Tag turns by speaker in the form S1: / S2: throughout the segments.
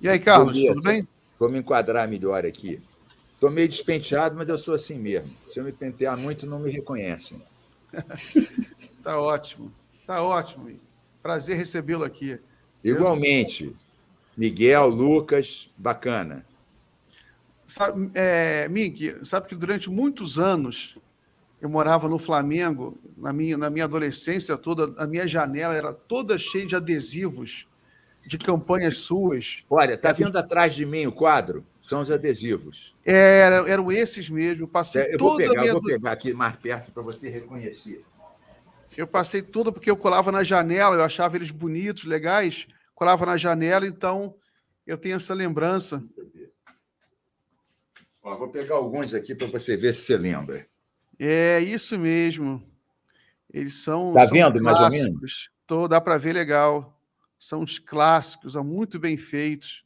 S1: E aí, Carlos, tudo
S2: Beleza.
S1: bem?
S2: Vou me enquadrar melhor aqui. Estou meio despenteado, mas eu sou assim mesmo. Se eu me pentear muito, não me reconhecem.
S1: Tá ótimo. Tá ótimo. Prazer recebê-lo aqui. Eu,
S2: Igualmente, Miguel, Lucas, bacana.
S1: Mink, sabe que durante muitos anos eu morava no Flamengo, na minha adolescência toda, a minha janela era toda cheia de adesivos de campanhas suas.
S2: Olha, está vendo atrás de mim o quadro? São os adesivos.
S1: Eram esses mesmo.
S2: Eu vou pegar aqui mais perto para você reconhecer.
S1: Eu passei toda porque eu colava na janela, eu achava eles bonitos, legais, colava na janela, então eu tenho essa lembrança.
S2: Ó, vou pegar alguns aqui para você ver se você lembra.
S1: É isso mesmo. Eles são,
S2: Está
S1: são
S2: vendo, mais ou menos?
S1: clássicos. Dá para ver legal. São os clássicos, são muito bem feitos.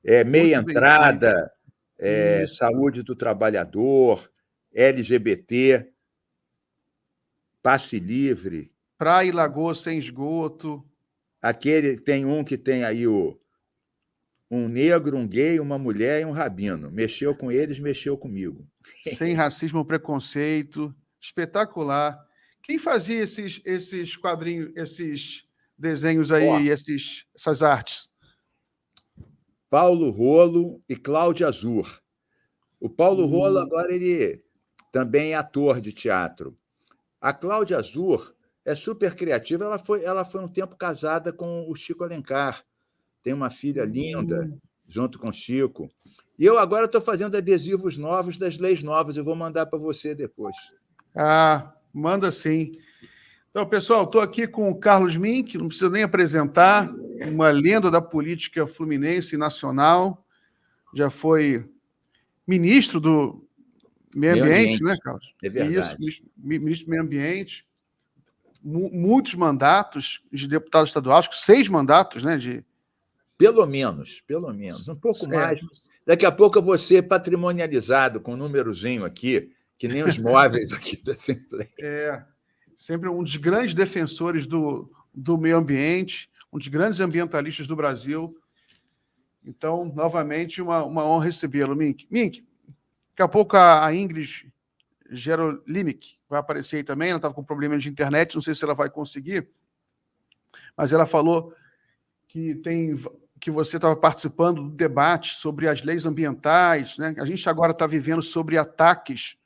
S2: Meia
S1: Muito bem feitos.
S2: entrada,
S1: Isso.
S2: saúde do trabalhador, LGBT, passe livre.
S1: Praia e Lagoa sem esgoto.
S2: Aquele tem um que tem aí um negro, um gay, uma mulher e um rabino. Mexeu com eles, mexeu comigo.
S1: Sem racismo ou preconceito. Espetacular. Quem fazia esses quadrinhos, esses desenhos
S2: Ó,
S1: aí, essas artes?
S2: Paulo Rolo e Cláudia Azur. O Paulo Rolo
S1: Hum,
S2: agora ele também é ator de teatro. A Cláudia Azur é super criativa. Ela foi um tempo casada com o Chico Alencar. Tem uma filha linda
S1: hum.
S2: junto com o Chico. E eu agora estou fazendo adesivos novos das leis novas. Eu vou mandar para você depois.
S1: Manda sim. Então, pessoal, estou aqui com o Carlos Mink, não preciso nem apresentar, uma lenda da política fluminense e nacional, já foi ministro do Meio
S2: Meio
S1: Ambiente, né,
S2: ambiente.
S1: Carlos?
S2: É
S1: Isso,
S2: verdade.
S1: ministro do Meio Ambiente, muitos mandatos de deputado estadual, acho que 6 mandatos, né?
S2: Pelo menos, pelo menos. Um pouco
S1: É,
S2: mais. Daqui a pouco eu vou ser patrimonializado com um númerozinho aqui, que nem os móveis aqui da Assembleia.
S1: sempre um dos grandes defensores do meio ambiente, um dos grandes ambientalistas do Brasil. Então, novamente, uma honra recebê-lo, Mink. Mink, daqui a pouco a Ingrid Gerolimic vai aparecer aí também. Ela estava com problema de internet, não sei se ela vai conseguir, mas ela falou que você estava participando do debate sobre as leis ambientais, né? A gente agora está vivendo sobre ataques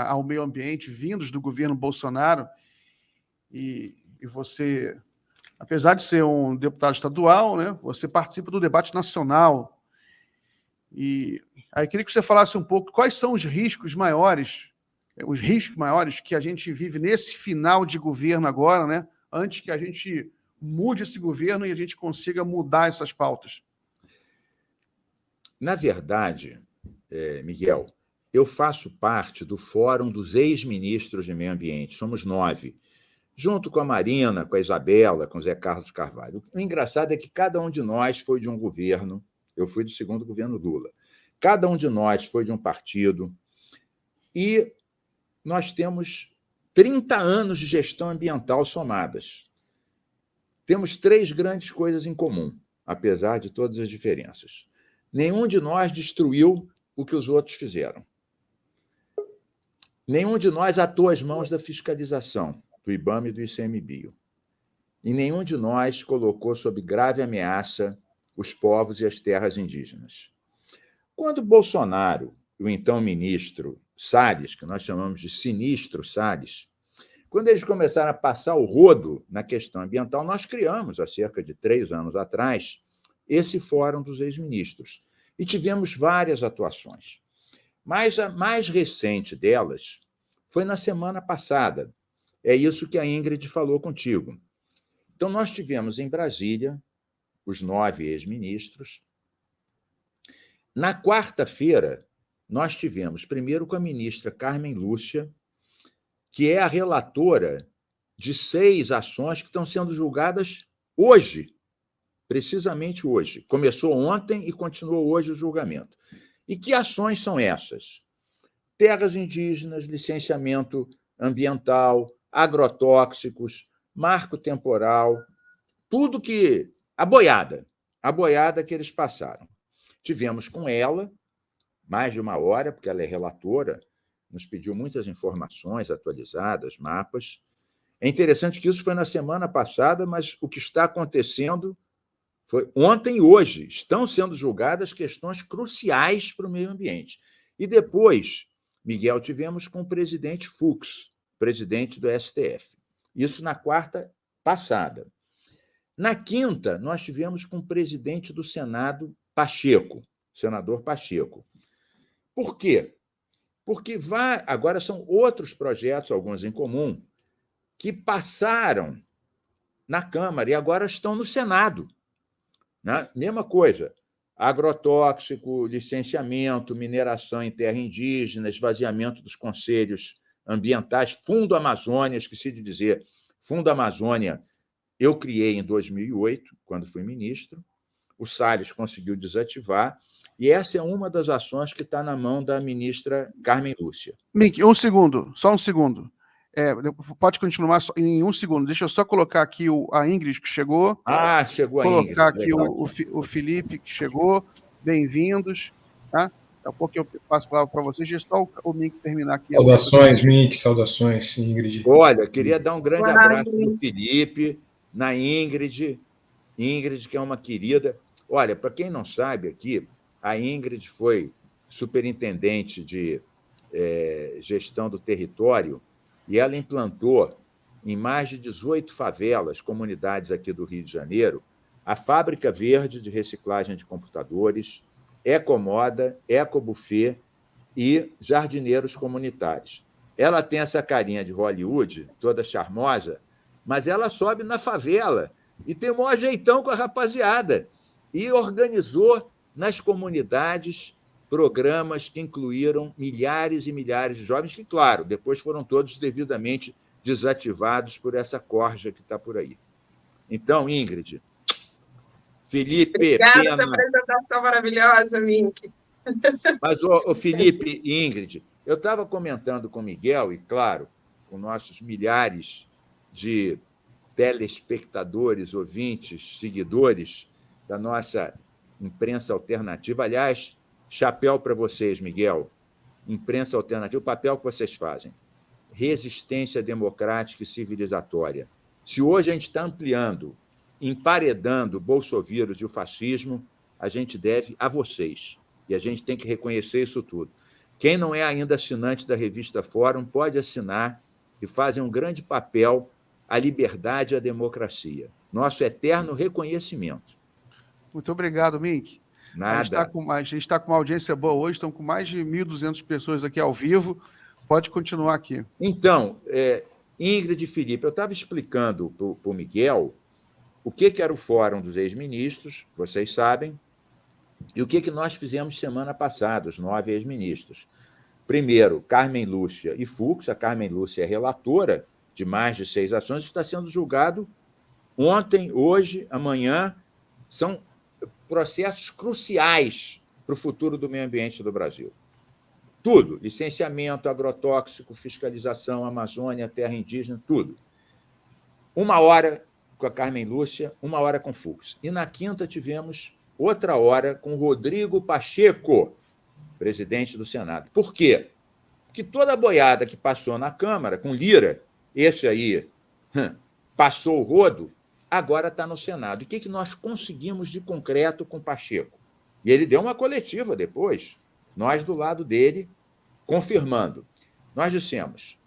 S1: ao meio ambiente vindos do governo Bolsonaro, e você, apesar de ser um deputado estadual, né, você participa do debate nacional. E aí queria que você falasse um pouco quais são os riscos maiores que a gente vive nesse final de governo agora, né, antes que a gente mude esse governo e a gente consiga mudar essas pautas.
S2: Na verdade, Miguel, eu faço parte do Fórum dos Ex-Ministros de Meio Ambiente. Somos 9, junto com a Marina, com a Isabela, com o Zé Carlos Carvalho. O engraçado é que cada um de nós foi de um governo. Eu fui do segundo governo Lula. Cada um de nós foi de um partido. E nós temos 30 anos de gestão ambiental somadas. Temos 3 grandes coisas em comum, apesar de todas as diferenças. Nenhum de nós destruiu o que os outros fizeram. Nenhum de nós atou as mãos da fiscalização do IBAMA e do ICMBio. E nenhum de nós colocou sob grave ameaça os povos e as terras indígenas. Quando Bolsonaro, o então ministro Salles, que nós chamamos de sinistro Salles, quando eles começaram a passar o rodo na questão ambiental, nós criamos, há cerca de 3 anos atrás, esse Fórum dos Ex-Ministros. E tivemos várias atuações. Mas a mais recente delas foi na semana passada. É isso que a Ingrid falou contigo. Então, nós tivemos em Brasília os 9 ex-ministros. Na quarta-feira, nós tivemos primeiro com a ministra Carmen Lúcia, que é a relatora de 6 ações que estão sendo julgadas hoje, precisamente hoje. Começou ontem e continuou hoje o julgamento. E que ações são essas? Terras indígenas, licenciamento ambiental, agrotóxicos, marco temporal, tudo que A boiada que eles passaram. Tivemos com ela mais de uma hora, porque ela é relatora, nos pediu muitas informações atualizadas, mapas. É interessante que isso foi na semana passada, mas o que está acontecendo foi ontem e hoje. Estão sendo julgadas questões cruciais para o meio ambiente. E depois, Miguel, tivemos com o presidente Fux, presidente do STF. Isso na quarta passada. Na quinta, nós tivemos com o presidente do Senado, Pacheco, senador Pacheco. Por quê? Porque agora são outros projetos, alguns em comum, que passaram na Câmara e agora estão no Senado. Né? Mesma coisa, agrotóxico, licenciamento, mineração em terra indígena, esvaziamento dos conselhos ambientais, Fundo Amazônia, esqueci de dizer, Fundo Amazônia eu criei em 2008, quando fui ministro, o Salles conseguiu desativar, e essa é uma das ações que está na mão da ministra Carmen Lúcia.
S1: Mink, só um segundo. Pode continuar em um segundo. Deixa eu só colocar aqui a Ingrid, que chegou.
S2: Chegou a
S1: Ingrid. Colocar aqui o Felipe, que chegou. Bem-vindos. Tá? Daqui a pouco eu passo a palavra para vocês. Deixa só o Mink terminar aqui.
S3: Saudações, Mink. Saudações, Ingrid.
S2: Olha, queria dar um grande abraço no Felipe, na Ingrid, que é uma querida. Olha, para quem não sabe aqui, a Ingrid foi superintendente de gestão do território e ela implantou em mais de 18 favelas, comunidades aqui do Rio de Janeiro, a Fábrica Verde de reciclagem de computadores, Ecomoda, Ecobuffet e jardineiros comunitários. Ela tem essa carinha de Hollywood, toda charmosa, mas ela sobe na favela e tem o maior jeitão com a rapaziada. E organizou nas comunidades programas que incluíram milhares e milhares de jovens, que, claro, depois foram todos devidamente desativados por essa corja que está por aí. Então, Ingrid, Felipe...
S4: Obrigada pela apresentação maravilhosa, Mink.
S2: Mas, o Felipe e Ingrid, eu estava comentando com o Miguel, e, claro, com nossos milhares de telespectadores, ouvintes, seguidores da nossa imprensa alternativa. Aliás, chapéu para vocês, Miguel. Imprensa alternativa, o papel que vocês fazem. Resistência democrática e civilizatória. Se hoje a gente está ampliando, emparedando o bolsovírus e o fascismo, a gente deve a vocês. E a gente tem que reconhecer isso tudo. Quem não é ainda assinante da revista Fórum pode assinar, e fazem um grande papel a liberdade e a democracia. Nosso eterno reconhecimento.
S1: Muito obrigado, Mink.
S2: Nada.
S1: A gente está com uma audiência boa hoje, estão com mais de 1.200 pessoas aqui ao vivo. Pode continuar aqui.
S2: Então, Ingrid e Felipe, eu estava explicando para o Miguel o que era o Fórum dos Ex-Ministros, vocês sabem, e o que nós fizemos semana passada, os 9 ex-ministros. Primeiro, Carmen Lúcia e Fux. A Carmen Lúcia é relatora de mais de 6 ações, está sendo julgado ontem, hoje, amanhã. São processos cruciais para o futuro do meio ambiente do Brasil. Tudo, licenciamento, agrotóxico, fiscalização, Amazônia, terra indígena, tudo. 1 hora com a Carmen Lúcia, 1 hora com Fux. E na quinta tivemos outra hora com Rodrigo Pacheco, presidente do Senado. Por quê? Porque toda a boiada que passou na Câmara, com Lira, esse aí passou o rodo, agora está no Senado. E o que nós conseguimos de concreto com Pacheco? E ele deu uma coletiva depois, nós do lado dele, confirmando. Nós dissemos,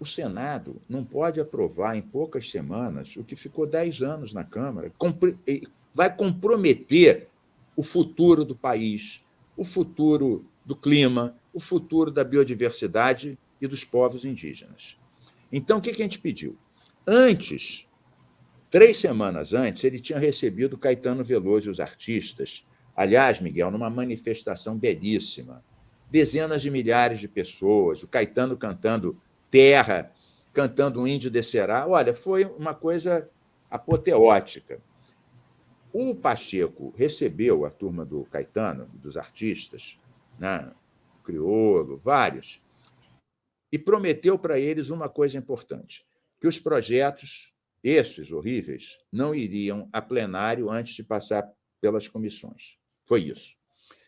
S2: o Senado não pode aprovar em poucas semanas o que ficou 10 anos na Câmara, vai comprometer o futuro do país, o futuro do clima, o futuro da biodiversidade e dos povos indígenas. Então, o que a gente pediu? Antes, 3 semanas antes, ele tinha recebido Caetano Veloso e os artistas. Aliás, Miguel, numa manifestação belíssima. Dezenas de milhares de pessoas, o Caetano cantando Terra, cantando Um Índio Descerá. Olha, foi uma coisa apoteótica. O Pacheco recebeu a turma do Caetano, dos artistas, né? Criolo, vários, e prometeu para eles uma coisa importante, que os projetos esses horríveis não iriam a plenário antes de passar pelas comissões. Foi isso.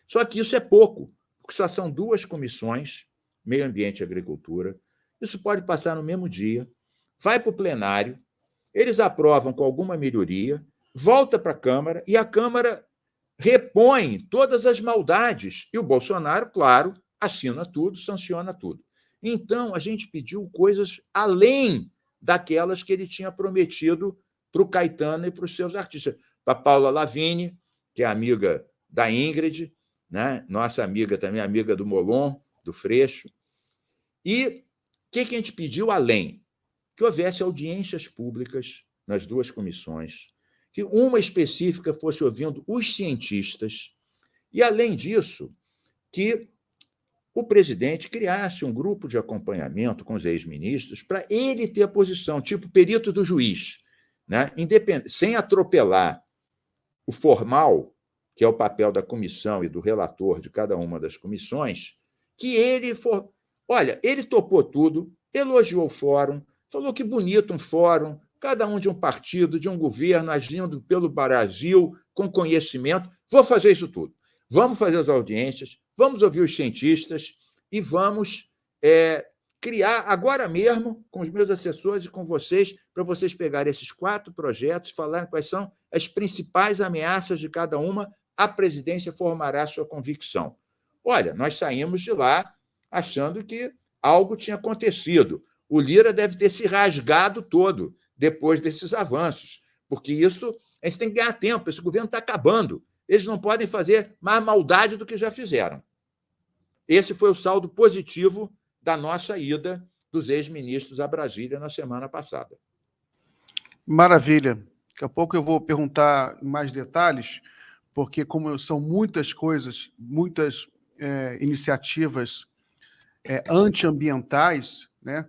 S2: Só que isso é pouco, porque só são 2 comissões, Meio Ambiente e Agricultura. Isso pode passar no mesmo dia, vai para o plenário, eles aprovam com alguma melhoria, volta para a Câmara, e a Câmara repõe todas as maldades. E o Bolsonaro, claro, assina tudo, sanciona tudo. Então, a gente pediu coisas além daquelas que ele tinha prometido para o Caetano e para os seus artistas. Para a Paula Lavigne, que é amiga da Ingrid, né? Nossa amiga também, amiga do Molon, do Freixo. E o que a gente pediu além? Que houvesse audiências públicas nas 2 comissões, que uma específica fosse ouvindo os cientistas, e, além disso, que o presidente criasse um grupo de acompanhamento com os ex-ministros para ele ter a posição, tipo perito do juiz, né? Sem atropelar o formal, que é o papel da comissão e do relator de cada uma das comissões, que ele for... Olha, ele topou tudo, elogiou o fórum, falou que bonito um fórum, cada um de um partido, de um governo, agindo pelo Brasil, com conhecimento. Vou fazer isso tudo. Vamos fazer as audiências, vamos ouvir os cientistas e vamos criar agora mesmo, com os meus assessores e com vocês, para vocês pegarem esses 4 projetos, falarem quais são as principais ameaças de cada uma, a presidência formará sua convicção. Olha, nós saímos de lá achando que algo tinha acontecido. O Lira deve ter se rasgado todo depois desses avanços, porque isso a gente tem que ganhar tempo, esse governo está acabando. Eles não podem fazer mais maldade do que já fizeram. Esse foi o saldo positivo da nossa ida dos ex-ministros a Brasília na semana passada.
S1: Maravilha. Daqui a pouco eu vou perguntar em mais detalhes, porque como são muitas coisas, muitas iniciativas antiambientais, né?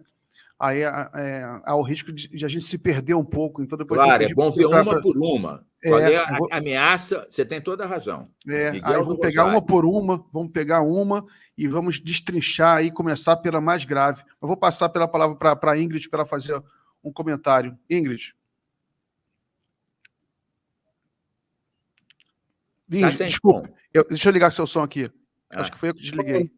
S1: Aí há o risco de a gente se perder um pouco. Então, depois
S2: claro, é bom ver uma por uma. Qual é a ameaça? Você tem toda a razão.
S1: Aí vamos pegar uma por uma, vamos pegar uma e vamos destrinchar e começar pela mais grave. Eu vou passar pela palavra para a Ingrid para ela fazer um comentário. Ingrid. Desculpa, deixa eu ligar seu som aqui. Acho que foi eu que desliguei.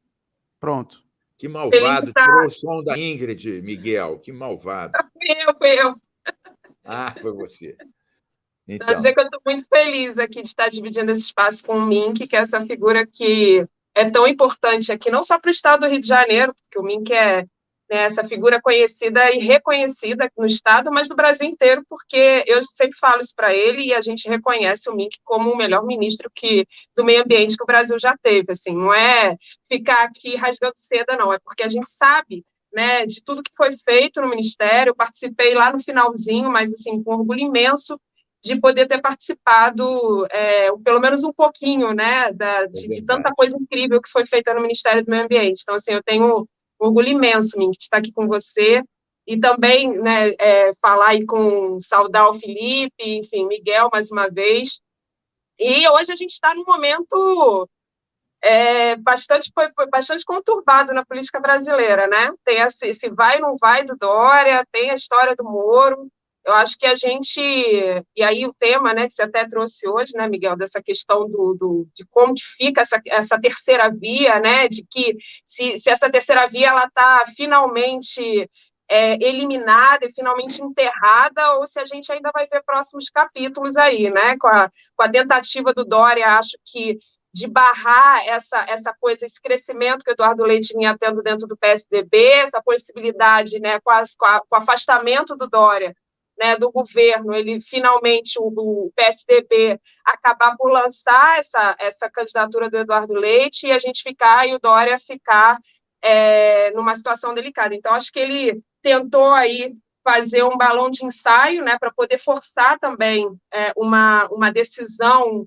S1: Pronto.
S2: Que malvado, tirou o som da Ingrid, Miguel, que malvado.
S4: Fui eu.
S2: Ah, foi você.
S4: Então... Quer dizer que eu estou muito feliz aqui de estar dividindo esse espaço com o Mink, que é essa figura que é tão importante aqui, não só para o estado do Rio de Janeiro, porque o Mink é essa figura conhecida e reconhecida no estado, mas no Brasil inteiro, porque eu sempre falo isso para ele e a gente reconhece o Mink como o melhor ministro do meio ambiente que o Brasil já teve. Assim, não é ficar aqui rasgando seda, não, é porque a gente sabe, né, de tudo que foi feito no Ministério. Eu participei lá no finalzinho, mas assim, com orgulho imenso de poder ter participado, pelo menos um pouquinho, né, de tanta coisa incrível que foi feita no Ministério do Meio Ambiente. Então, assim, eu tenho orgulho imenso, Mink, de estar aqui com você e também, né, falar e saudar o Felipe, enfim, Miguel, mais uma vez. E hoje a gente está num momento foi bastante conturbado na política brasileira, né? Tem esse vai e não vai do Dória, tem a história do Moro. Eu acho que a gente... E aí o tema, né, que você até trouxe hoje, né, Miguel, dessa questão de como que fica essa terceira via, né, de que se essa terceira via ela está finalmente eliminada e finalmente enterrada, ou se a gente ainda vai ver próximos capítulos aí, né, com a tentativa do Dória, acho que de barrar essa coisa, esse crescimento que o Eduardo Leite vinha tendo dentro do PSDB, essa possibilidade, né, com o afastamento do Dória, né, do governo, ele finalmente, o PSDB, acabar por lançar essa candidatura do Eduardo Leite e o Dória ficar numa situação delicada. Então, acho que ele tentou aí fazer um balão de ensaio, né, para poder forçar também uma decisão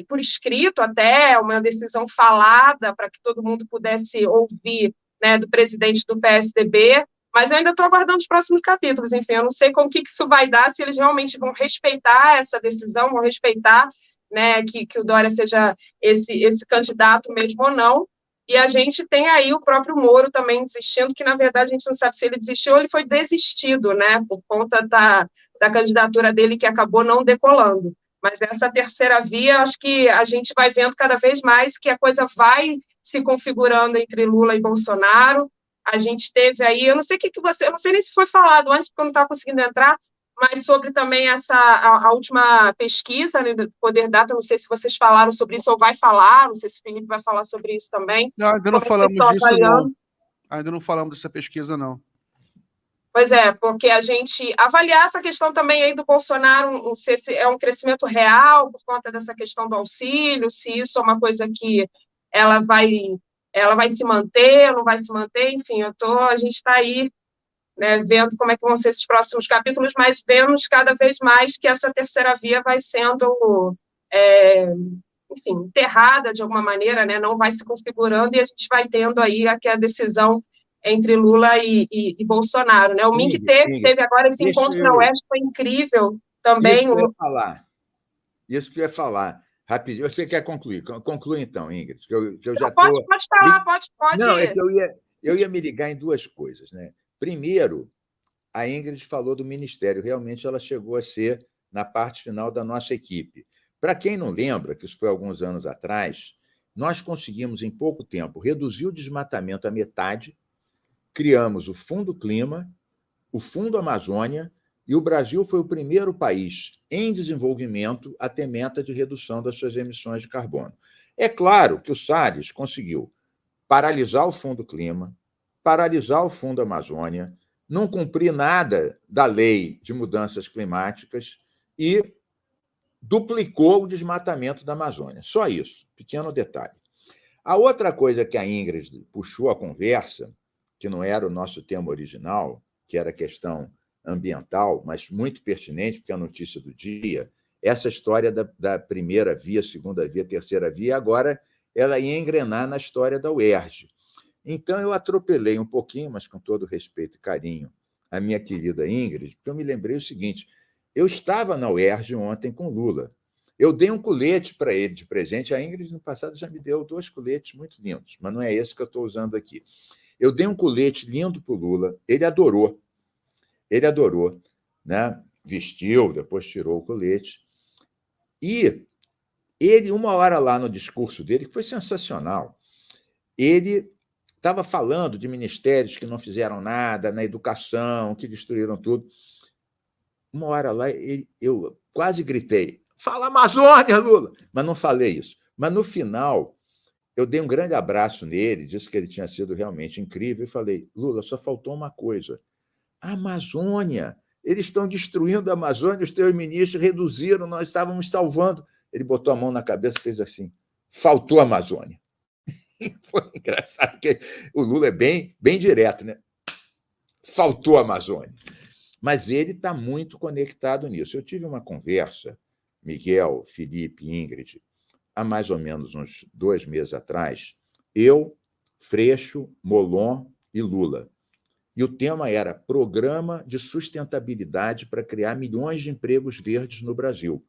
S4: por escrito até, uma decisão falada para que todo mundo pudesse ouvir, né, do presidente do PSDB, mas eu ainda estou aguardando os próximos capítulos. Enfim, eu não sei com o que isso vai dar, se eles realmente vão respeitar essa decisão, vão respeitar, né, que o Dória seja esse candidato mesmo ou não, E a gente tem aí o próprio Moro também desistindo, que na verdade a gente não sabe se ele desistiu ou ele foi desistido, né, por conta da candidatura dele que acabou não decolando. Mas essa terceira via, acho que a gente vai vendo cada vez mais que a coisa vai se configurando entre Lula e Bolsonaro. A gente teve aí, eu não sei o que você, eu não sei nem se foi falado antes, porque eu não estava conseguindo entrar, mas sobre também a última pesquisa, né, do Poder Data, não sei se vocês falaram sobre isso ou vai falar, não sei se o Felipe vai falar sobre isso também.
S1: Não, ainda não falamos disso, não. Ainda não falamos dessa pesquisa, não.
S4: Pois é, porque a gente avaliar essa questão também aí do Bolsonaro, não sei se é um crescimento real por conta dessa questão do auxílio, se isso é uma coisa que ela vai se manter, não vai se manter, enfim, a gente está aí, né, vendo como é que vão ser esses próximos capítulos, mas vemos cada vez mais que essa terceira via vai sendo, enfim, enterrada de alguma maneira, né, não vai se configurando e a gente vai tendo aí a decisão entre Lula e Bolsonaro, né? O Mink teve agora esse encontro na UERJ, foi incrível também.
S2: Isso que eu ia falar. Isso que eu ia falar. Rapidinho. Você quer concluir? Conclui então, Ingrid, que eu já estou...
S4: Pode falar, pode.
S2: Não, é que eu ia me ligar em duas coisas, né? Primeiro, a Ingrid falou do Ministério. Realmente, ela chegou a ser na parte final da nossa equipe. Para quem não lembra, que isso foi alguns anos atrás, nós conseguimos, em pouco tempo, reduzir o desmatamento à metade, criamos o Fundo Clima, o Fundo Amazônia, e o Brasil foi o primeiro país em desenvolvimento a ter meta de redução das suas emissões de carbono. É claro que o Salles conseguiu paralisar o Fundo Clima, paralisar o Fundo Amazônia, não cumprir nada da lei de mudanças climáticas e duplicou o desmatamento da Amazônia. Só isso, pequeno detalhe. A outra coisa que a Ingrid puxou a conversa, que não era o nosso tema original, que era a questão ambiental, mas muito pertinente, porque é a notícia do dia, essa história da primeira via, segunda via, terceira via, agora ela ia engrenar na história da UERJ. Então, eu atropelei um pouquinho, mas com todo respeito e carinho, a minha querida Ingrid, porque eu me lembrei o seguinte, eu estava na UERJ ontem com Lula. Eu dei um colete para ele de presente. A Ingrid, no passado, já me deu 2 coletes muito lindos, mas não é esse que eu estou usando aqui. Eu dei um colete lindo para o Lula, ele adorou. Ele adorou, né? Vestiu, depois tirou o colete. E ele, uma hora lá no discurso dele, que foi sensacional, ele estava falando de ministérios que não fizeram nada, na educação, que destruíram tudo. Uma hora lá, eu quase gritei, fala Amazônia, Lula! Mas não falei isso. Mas, no final, eu dei um grande abraço nele, disse que ele tinha sido realmente incrível, e falei, Lula, só faltou uma coisa. A Amazônia. Eles estão destruindo a Amazônia, os teus ministros reduziram, nós estávamos salvando. Ele botou a mão na cabeça e fez assim, faltou a Amazônia. Foi engraçado, porque o Lula é bem direto, né? Faltou a Amazônia. Mas ele está muito conectado nisso. Eu tive uma conversa, Miguel, Felipe, Ingrid, há mais ou menos uns 2 meses atrás, eu, Freixo, Molon e Lula. E o tema era Programa de Sustentabilidade para criar milhões de empregos verdes no Brasil.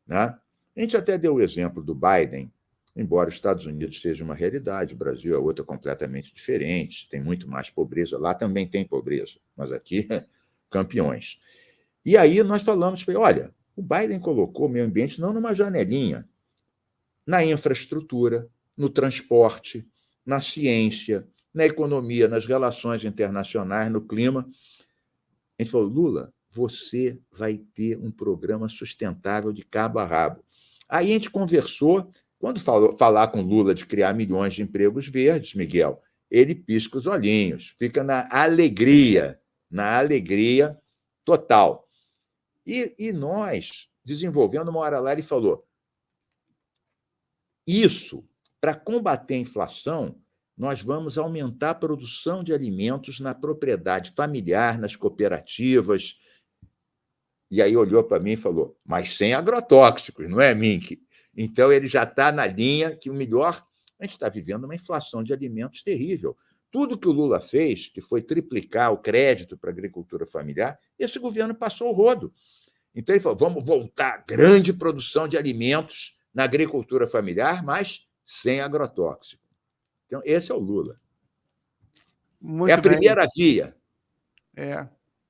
S2: Né? A gente até deu o exemplo do Biden, embora os Estados Unidos seja uma realidade, o Brasil é outra completamente diferente, tem muito mais pobreza, lá também tem pobreza, mas aqui, campeões. E aí nós falamos para ele, olha, o Biden colocou o meio ambiente não numa janelinha, na infraestrutura, no transporte, na ciência, na economia, nas relações internacionais, no clima. A gente falou, Lula, você vai ter um programa sustentável de cabo a rabo. Aí a gente conversou, quando falar com Lula de criar milhões de empregos verdes, Miguel, ele pisca os olhinhos, fica na alegria total. E nós, desenvolvendo uma hora lá, ele falou, isso, para combater a inflação, nós vamos aumentar a produção de alimentos na propriedade familiar, nas cooperativas. E aí olhou para mim e falou, mas sem agrotóxicos, não é, Mink? Então, ele já está na linha que o melhor... A gente está vivendo uma inflação de alimentos terrível. Tudo que o Lula fez, que foi triplicar o crédito para a agricultura familiar, esse governo passou o rodo. Então, ele falou, vamos voltar à grande produção de alimentos na agricultura familiar, mas sem agrotóxico. Então, esse é o Lula.
S1: Muito
S2: É a
S1: bem.
S2: primeira via.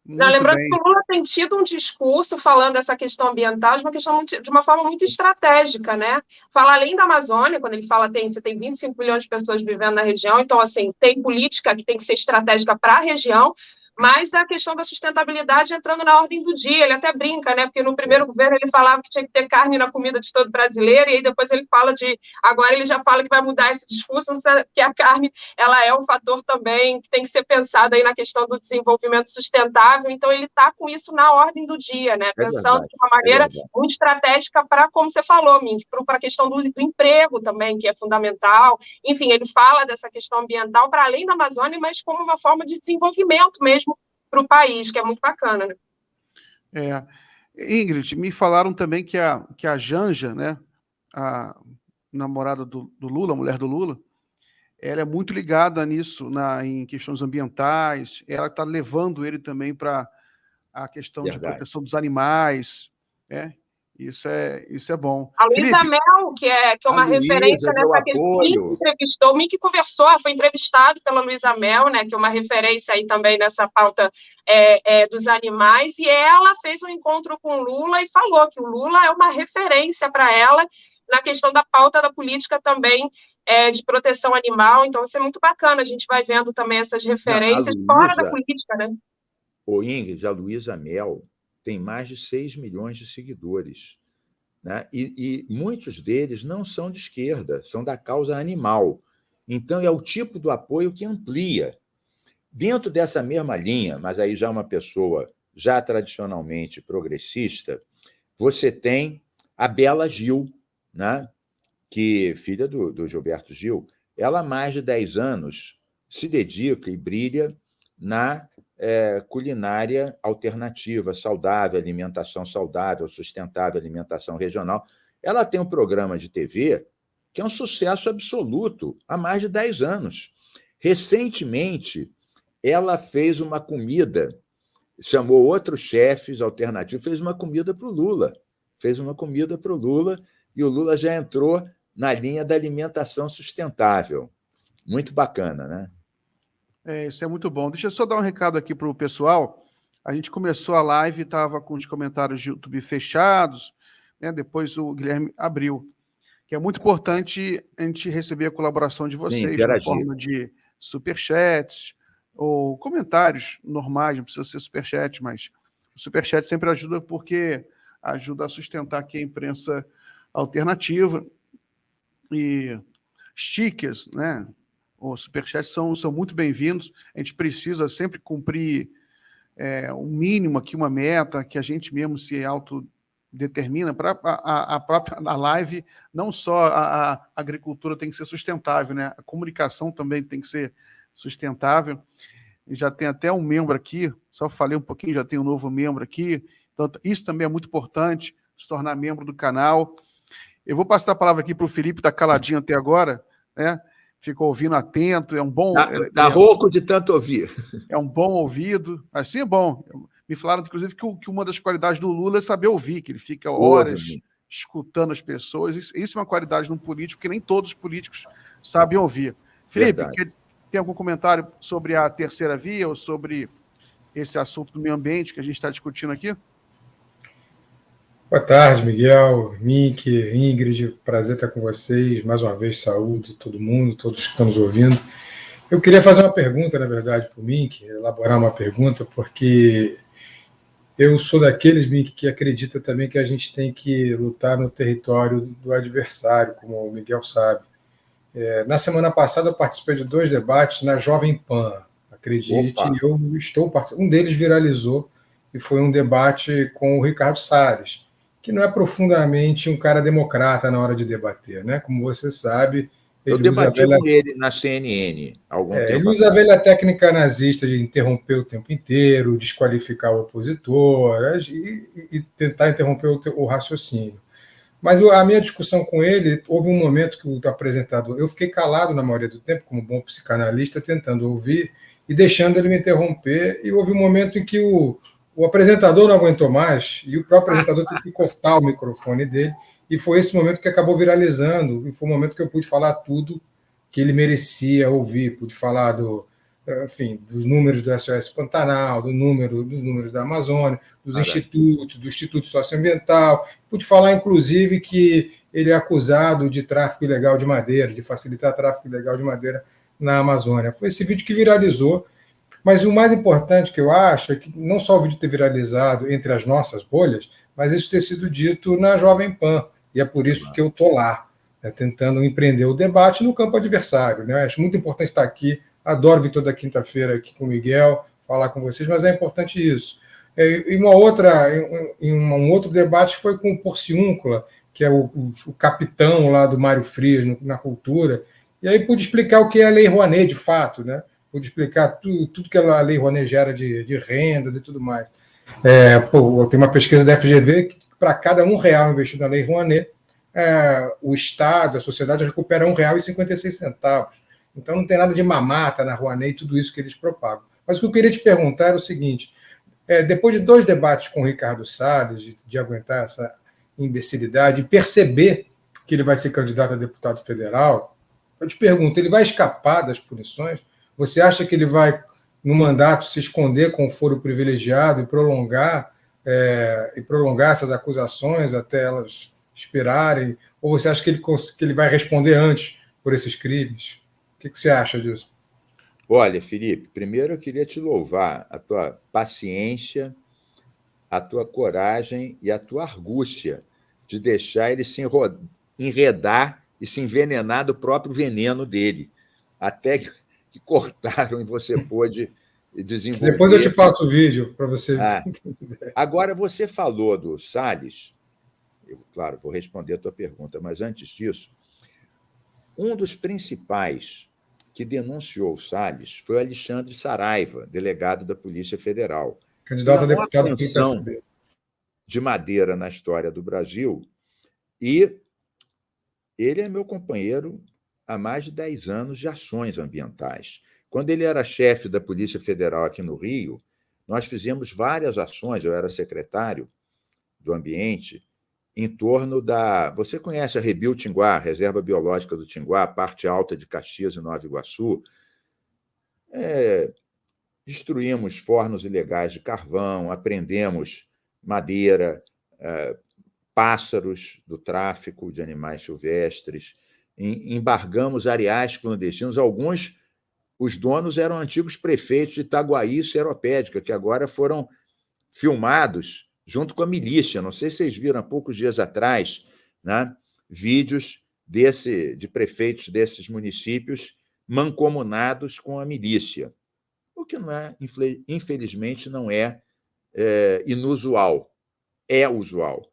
S1: Muito
S4: lembrando
S1: bem.
S4: que o Lula tem tido um discurso falando dessa questão ambiental de uma forma muito estratégica, né? Fala além da Amazônia, quando ele fala você tem 25 milhões de pessoas vivendo na região, então, assim, tem política que tem que ser estratégica para a região, mas a questão da sustentabilidade entrando na ordem do dia. Ele até brinca, né? Porque no primeiro governo ele falava que tinha que ter carne na comida de todo brasileiro, e aí depois ele fala agora ele já fala que vai mudar esse discurso, que a carne ela é um fator também que tem que ser pensado aí na questão do desenvolvimento sustentável. Então ele está com isso na ordem do dia, né? Pensando de uma maneira muito estratégica para, como você falou, Mink, para a questão do emprego também, que é fundamental. Enfim, ele fala dessa questão ambiental para além da Amazônia, mas como uma forma de desenvolvimento mesmo para o país, que é muito bacana, né?
S1: Ingrid, me falaram também que a Janja, né, a namorada do Lula, a mulher do Lula, ela é muito ligada nisso, em questões ambientais, ela está levando ele também para a questão de proteção dos animais, né? Isso é bom.
S4: A Luísa Mel, que é uma referência nessa questão, o Mink conversou, foi entrevistado pela Luísa Mel, né, que é uma referência aí também nessa pauta dos animais, e ela fez um encontro com o Lula e falou que o Lula é uma referência para ela na questão da pauta da política também de proteção animal. Então, isso é muito bacana, a gente vai vendo também essas referências fora da política, né?
S2: Ingrid, a Luísa Mel tem mais de 6 milhões de seguidores, né? E muitos deles não são de esquerda, são da causa animal. Então, é o tipo do apoio que amplia. Dentro dessa mesma linha, mas aí já uma pessoa já tradicionalmente progressista, você tem a Bela Gil, né? Que filha do Gilberto Gil, ela há mais de 10 anos se dedica e brilha na culinária alternativa, saudável, alimentação saudável, sustentável, alimentação regional. Ela tem um programa de TV que é um sucesso absoluto há mais de 10 anos. Recentemente, ela fez uma comida, chamou outros chefes alternativos, fez uma comida para o Lula. E o Lula já entrou na linha da alimentação sustentável. Muito bacana, né?
S1: Isso é muito bom. Deixa eu só dar um recado aqui para o pessoal. A gente começou a live, estava com os comentários de YouTube fechados, né? Depois o Guilherme abriu. Que é muito importante a gente receber a colaboração de vocês, na forma de superchats ou comentários normais, não precisa ser superchat, mas o superchat sempre ajuda porque ajuda a sustentar aqui a imprensa alternativa. E stickers, né? Os superchats são muito bem-vindos. A gente precisa sempre cumprir o mínimo aqui, uma meta que a gente mesmo se autodetermina para a própria live. Não só a agricultura tem que ser sustentável, né? A comunicação também tem que ser sustentável. E já tem até um membro aqui, só falei um pouquinho, já tem um novo membro aqui. Então, isso também é muito importante, se tornar membro do canal. Eu vou passar a palavra aqui para o Felipe, está caladinho até agora, né? Ficou ouvindo atento, é um bom...
S2: Está rouco de tanto ouvir.
S1: É um bom ouvido, assim é bom. Me falaram, inclusive, que uma das qualidades do Lula é saber ouvir, que ele fica horas escutando as pessoas. Isso é uma qualidade de um político, que nem todos os políticos sabem ouvir. Felipe, tem algum comentário sobre a terceira via ou sobre esse assunto do meio ambiente que a gente está discutindo aqui?
S3: Boa tarde, Miguel, Mink, Ingrid, prazer estar com vocês. Mais uma vez, saúde todo mundo, todos que estão nos ouvindo. Eu queria fazer uma pergunta, na verdade, para o Mink, elaborar uma pergunta, porque eu sou daqueles, Mink, que acredita também que a gente tem que lutar no território do adversário, como o Miguel sabe. Na semana passada, eu participei de 2 debates na Jovem Pan. Acredite, eu estou participando. Um deles viralizou e foi um debate com o Ricardo Salles, que não é profundamente um cara democrata na hora de debater, né? Como você sabe...
S2: Eu debati com ele na CNN há algum tempo.
S3: Ele usa a velha técnica nazista de interromper o tempo inteiro, desqualificar o opositor e tentar interromper o raciocínio. Mas a minha discussão com ele, houve um momento que o apresentador... Eu fiquei calado na maioria do tempo, como bom psicanalista, tentando ouvir e deixando ele me interromper, e houve um momento em que o apresentador não aguentou mais, e o próprio apresentador teve que cortar o microfone dele, e foi esse momento que acabou viralizando, e foi o momento que eu pude falar tudo que ele merecia ouvir. Pude falar enfim, dos números do SOS Pantanal, dos números da Amazônia, dos institutos, do Instituto Socioambiental. Pude falar, inclusive, que ele é acusado de tráfico ilegal de madeira, de facilitar tráfico ilegal de madeira na Amazônia. Foi esse vídeo que viralizou. Mas o mais importante que eu acho é que não só o vídeo ter viralizado entre as nossas bolhas, mas isso ter sido dito na Jovem Pan. E é por isso que eu estou lá, né, tentando empreender o debate no campo adversário. Né? Acho muito importante estar aqui. Adoro vir toda quinta-feira aqui com o Miguel, falar com vocês, mas é importante isso. E um outro debate foi com o Porciúncula, que é o capitão lá do Mário Frias na cultura, e aí pude explicar o que é a Lei Rouanet, de fato, né? Pude explicar tudo que a Lei Rouanet gera de rendas e tudo mais. Tem uma pesquisa da FGV que para cada R$1 investido na Lei Rouanet, o Estado, a sociedade recupera R$1,56. Então não tem nada de mamata na Rouanet e tudo isso que eles propagam. Mas o que eu queria te perguntar era o seguinte, depois de 2 debates com o Ricardo Salles, de aguentar essa imbecilidade e perceber que ele vai ser candidato a deputado federal, eu te pergunto, ele vai escapar das punições? Você acha que ele vai, no mandato, se esconder com o foro privilegiado e prolongar essas acusações até elas expirarem? Ou você acha que ele vai responder antes por esses crimes? O que você acha disso?
S2: Olha, Felipe, primeiro eu queria te louvar a tua paciência, a tua coragem e a tua argúcia de deixar ele se enredar e se envenenar do próprio veneno dele, até que cortaram e você pôde desenvolver.
S3: Depois eu te passo o vídeo para você.
S2: Agora, você falou do Salles, eu, claro, vou responder a tua pergunta, mas antes disso, um dos principais que denunciou o Salles foi o Alexandre Saraiva, delegado da Polícia Federal.
S3: Candidato a deputado do
S2: PSB. De madeira na história do Brasil, e ele é meu companheiro há mais de 10 anos de ações ambientais. Quando ele era chefe da Polícia Federal aqui no Rio, nós fizemos várias ações, eu era secretário do Ambiente, em torno da... Você conhece a Rebio Tinguá, Reserva Biológica do Tinguá, parte alta de Caxias e Nova Iguaçu? Destruímos fornos ilegais de carvão, apreendemos madeira, pássaros do tráfico de animais silvestres, embargamos areais clandestinos. Alguns, os donos eram antigos prefeitos de Itaguaí e Seropédica, que agora foram filmados junto com a milícia. Não sei se vocês viram há poucos dias atrás, né, vídeos de prefeitos desses municípios mancomunados com a milícia, o que não é, infelizmente, não é inusual, é usual.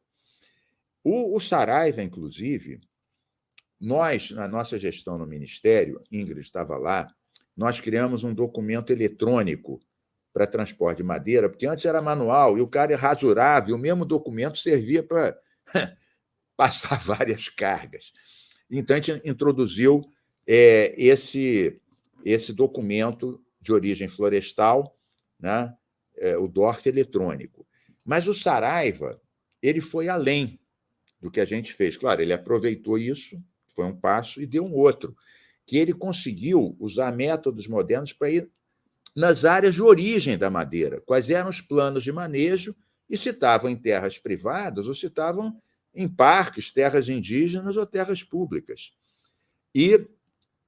S2: O Saraiva, inclusive, nós, na nossa gestão no Ministério, Ingrid estava lá, nós criamos um documento eletrônico para transporte de madeira, porque antes era manual e o cara rasurava, e o mesmo documento servia para passar várias cargas. Então, a gente introduziu esse documento de origem florestal, né? O DORF eletrônico. Mas o Saraiva, ele foi além do que a gente fez. Claro, ele aproveitou isso, foi um passo, e deu um outro, que ele conseguiu usar métodos modernos para ir nas áreas de origem da madeira, quais eram os planos de manejo, e se estavam em terras privadas ou se estavam em parques, terras indígenas ou terras públicas. E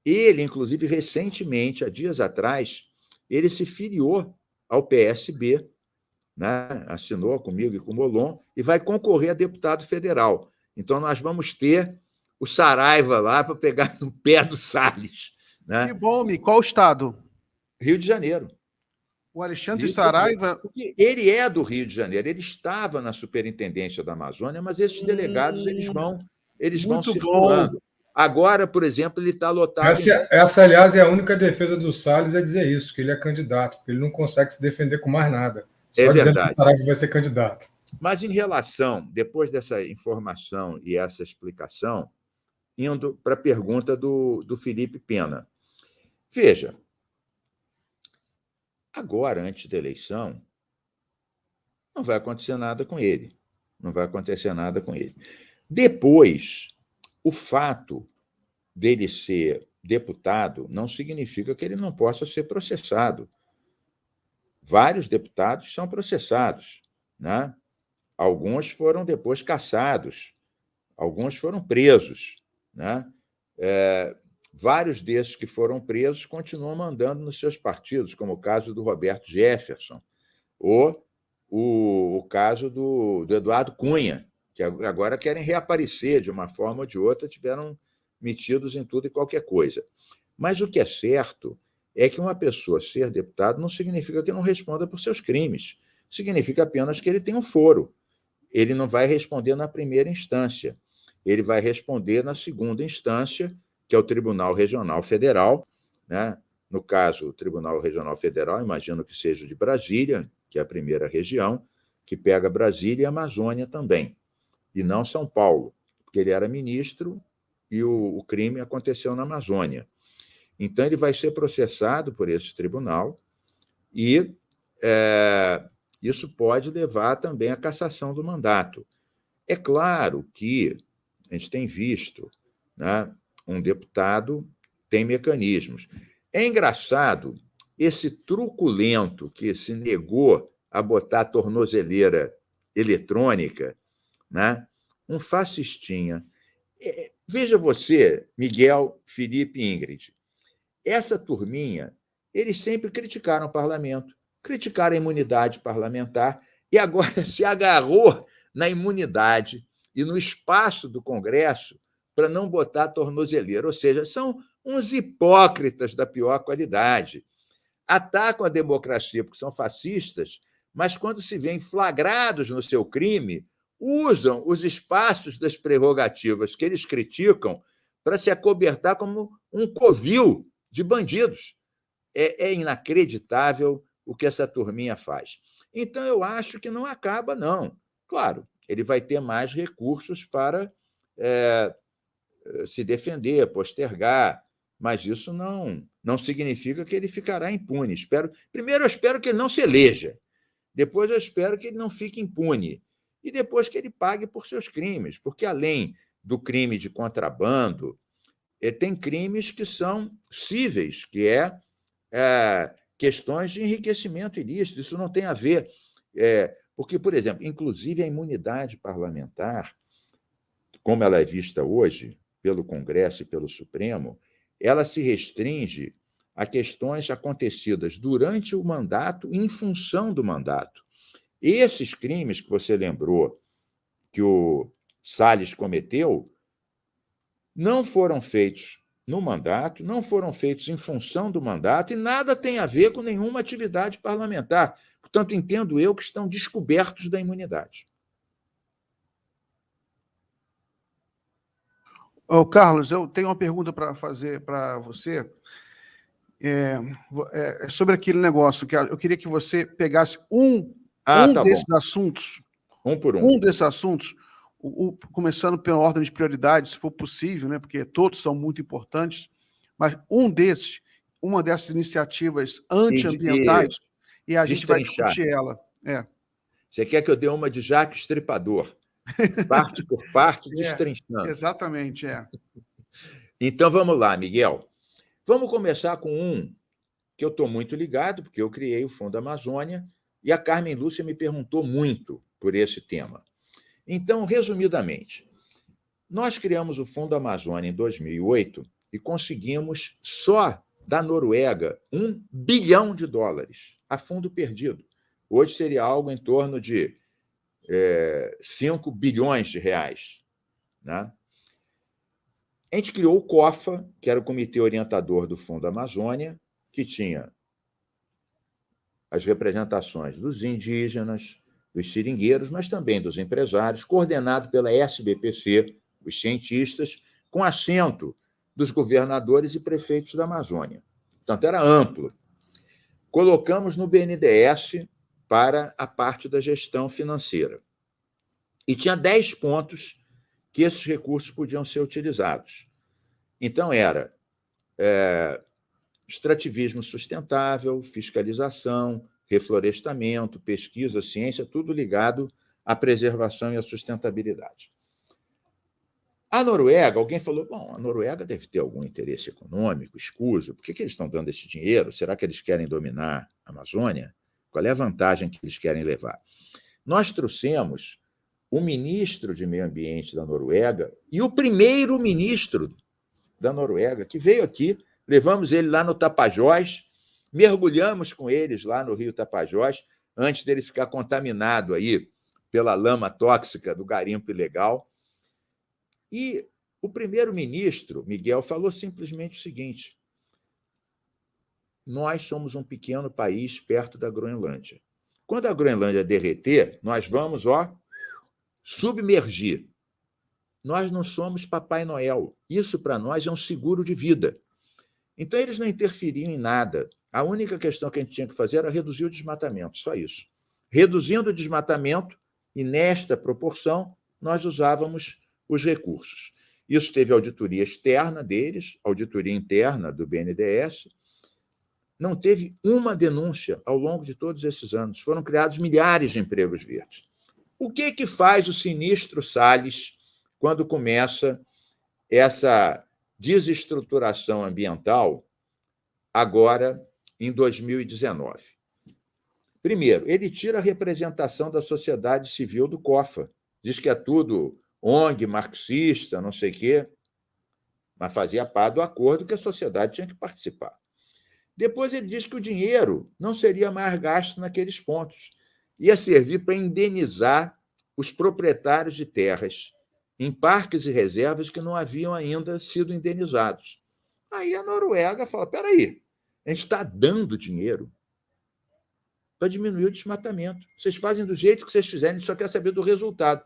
S2: ele, inclusive, recentemente, há dias atrás, ele se filiou ao PSB, né? Assinou comigo e com o Molon, e vai concorrer a deputado federal. Então, nós vamos ter o Saraiva lá para pegar no pé do Salles. Né?
S1: Que bom, qual estado?
S2: Rio de Janeiro.
S1: O Alexandre Saraiva...
S2: Porque ele é do Rio de Janeiro, ele estava na Superintendência da Amazônia, mas esses delegados eles vão circulando. Bom. Agora, por exemplo, ele está lotado...
S3: Essa, aliás, é a única defesa do Salles, é dizer isso, que ele é candidato, porque ele não consegue se defender com mais nada. Só
S2: é
S3: dizendo
S2: verdade.
S3: que o Saraiva vai ser candidato.
S2: Mas, em relação, depois dessa informação e essa explicação, indo para a pergunta do Felipe Pena. Veja, agora, antes da eleição, não vai acontecer nada com ele. Não vai acontecer nada com ele. Depois, o fato dele ser deputado não significa que ele não possa ser processado. Vários deputados são processados, né? Alguns foram depois cassados, alguns foram presos, né? Vários desses que foram presos continuam mandando nos seus partidos, como o caso do Roberto Jefferson, ou o caso do Eduardo Cunha, que agora querem reaparecer de uma forma ou de outra, tiveram metidos em tudo e qualquer coisa. Mas o que é certo é que uma pessoa ser deputado não significa que não responda por seus crimes. Significa apenas que ele tem um foro. Ele não vai responder na primeira instância. Ele vai responder na segunda instância, que é o Tribunal Regional Federal, né? No caso, o Tribunal Regional Federal, imagino que seja o de Brasília, que é a primeira região, que pega Brasília e Amazônia também, e não São Paulo, porque ele era ministro e o crime aconteceu na Amazônia. Então, ele vai ser processado por esse tribunal e isso pode levar também à cassação do mandato. É claro que a gente tem visto, né, um deputado tem mecanismos. É engraçado esse truculento que se negou a botar a tornozeleira eletrônica, né, um fascistinha. Veja você, Miguel, Felipe e Ingrid, essa turminha, eles sempre criticaram o parlamento, criticaram a imunidade parlamentar e agora se agarrou na imunidade e no espaço do Congresso para não botar a tornozeleira. Ou seja, são uns hipócritas da pior qualidade. Atacam a democracia porque são fascistas, mas quando se veem flagrados no seu crime, usam os espaços das prerrogativas que eles criticam para se acobertar como um covil de bandidos. É inacreditável o que essa turminha faz. Então, eu acho que não acaba, não. Claro, ele vai ter mais recursos para se defender, postergar, mas isso não significa que ele ficará impune. Primeiro, eu espero que ele não se eleja. Depois, eu espero que ele não fique impune. E depois que ele pague por seus crimes, porque, além do crime de contrabando, tem crimes que são cíveis, que questões de enriquecimento ilícito. Isso não tem a ver. Porque, por exemplo, inclusive a imunidade parlamentar, como ela é vista hoje pelo Congresso e pelo Supremo, ela se restringe a questões acontecidas durante o mandato e em função do mandato. Esses crimes que você lembrou que o Salles cometeu não foram feitos no mandato, não foram feitos em função do mandato e nada tem a ver com nenhuma atividade parlamentar. Portanto, entendo eu que estão descobertos da imunidade.
S1: Carlos, eu tenho uma pergunta para fazer para você. Sobre aquele negócio que eu queria que você pegasse desses assuntos.
S2: Um por um.
S1: Um desses assuntos, começando pela ordem de prioridade, se for possível, né, porque todos são muito importantes, mas uma dessas iniciativas antiambientais, e a gente vai discutir ela.
S2: Você quer que eu dê uma de Jacques Estripador? Parte por parte, destrinchando.
S1: Exatamente,
S2: Então, vamos lá, Miguel. Vamos começar com um que eu estou muito ligado, porque eu criei o Fundo Amazônia, e a Carmen Lúcia me perguntou muito por esse tema. Então, resumidamente, nós criamos o Fundo Amazônia em 2008 e conseguimos, só da Noruega, $1 bilhão a fundo perdido. Hoje seria algo em torno de 5 bilhões de reais. Né? A gente criou o COFA, que era o Comitê Orientador do Fundo Amazônia, que tinha as representações dos indígenas, dos seringueiros, mas também dos empresários, coordenado pela SBPC, os cientistas, com assento dos governadores e prefeitos da Amazônia. Portanto, era amplo. Colocamos no BNDES para a parte da gestão financeira. E tinha 10 pontos que esses recursos podiam ser utilizados. Então, era extrativismo sustentável, fiscalização, reflorestamento, pesquisa, ciência, tudo ligado à preservação e à sustentabilidade. A Noruega, alguém falou, bom, a Noruega deve ter algum interesse econômico, escuso, por que eles estão dando esse dinheiro? Será que eles querem dominar a Amazônia? Qual é a vantagem que eles querem levar? Nós trouxemos o ministro de Meio Ambiente da Noruega e o primeiro-ministro da Noruega, que veio aqui, levamos ele lá no Tapajós, mergulhamos com eles lá no rio Tapajós, antes dele ficar contaminado aí pela lama tóxica do garimpo ilegal. E o primeiro-ministro, Miguel, falou simplesmente o seguinte: nós somos um pequeno país perto da Groenlândia. Quando a Groenlândia derreter, nós vamos submergir. Nós não somos Papai Noel. Isso, para nós, é um seguro de vida. Então, eles não interferiam em nada. A única questão que a gente tinha que fazer era reduzir o desmatamento, só isso. Reduzindo o desmatamento, e nesta proporção, nós usávamos os recursos. Isso teve auditoria externa deles, auditoria interna do BNDES. Não teve uma denúncia ao longo de todos esses anos. Foram criados milhares de empregos verdes. O que faz o sinistro Salles quando começa essa desestruturação ambiental agora em 2019? Primeiro, ele tira a representação da sociedade civil do COFA. Diz que é tudo ONG marxista, não sei o quê, mas fazia parte do acordo que a sociedade tinha que participar. Depois ele diz que o dinheiro não seria mais gasto naqueles pontos, ia servir para indenizar os proprietários de terras em parques e reservas que não haviam ainda sido indenizados. Aí a Noruega fala, espera aí, a gente está dando dinheiro para diminuir o desmatamento. Vocês fazem do jeito que vocês fizerem, a gente só quer saber do resultado.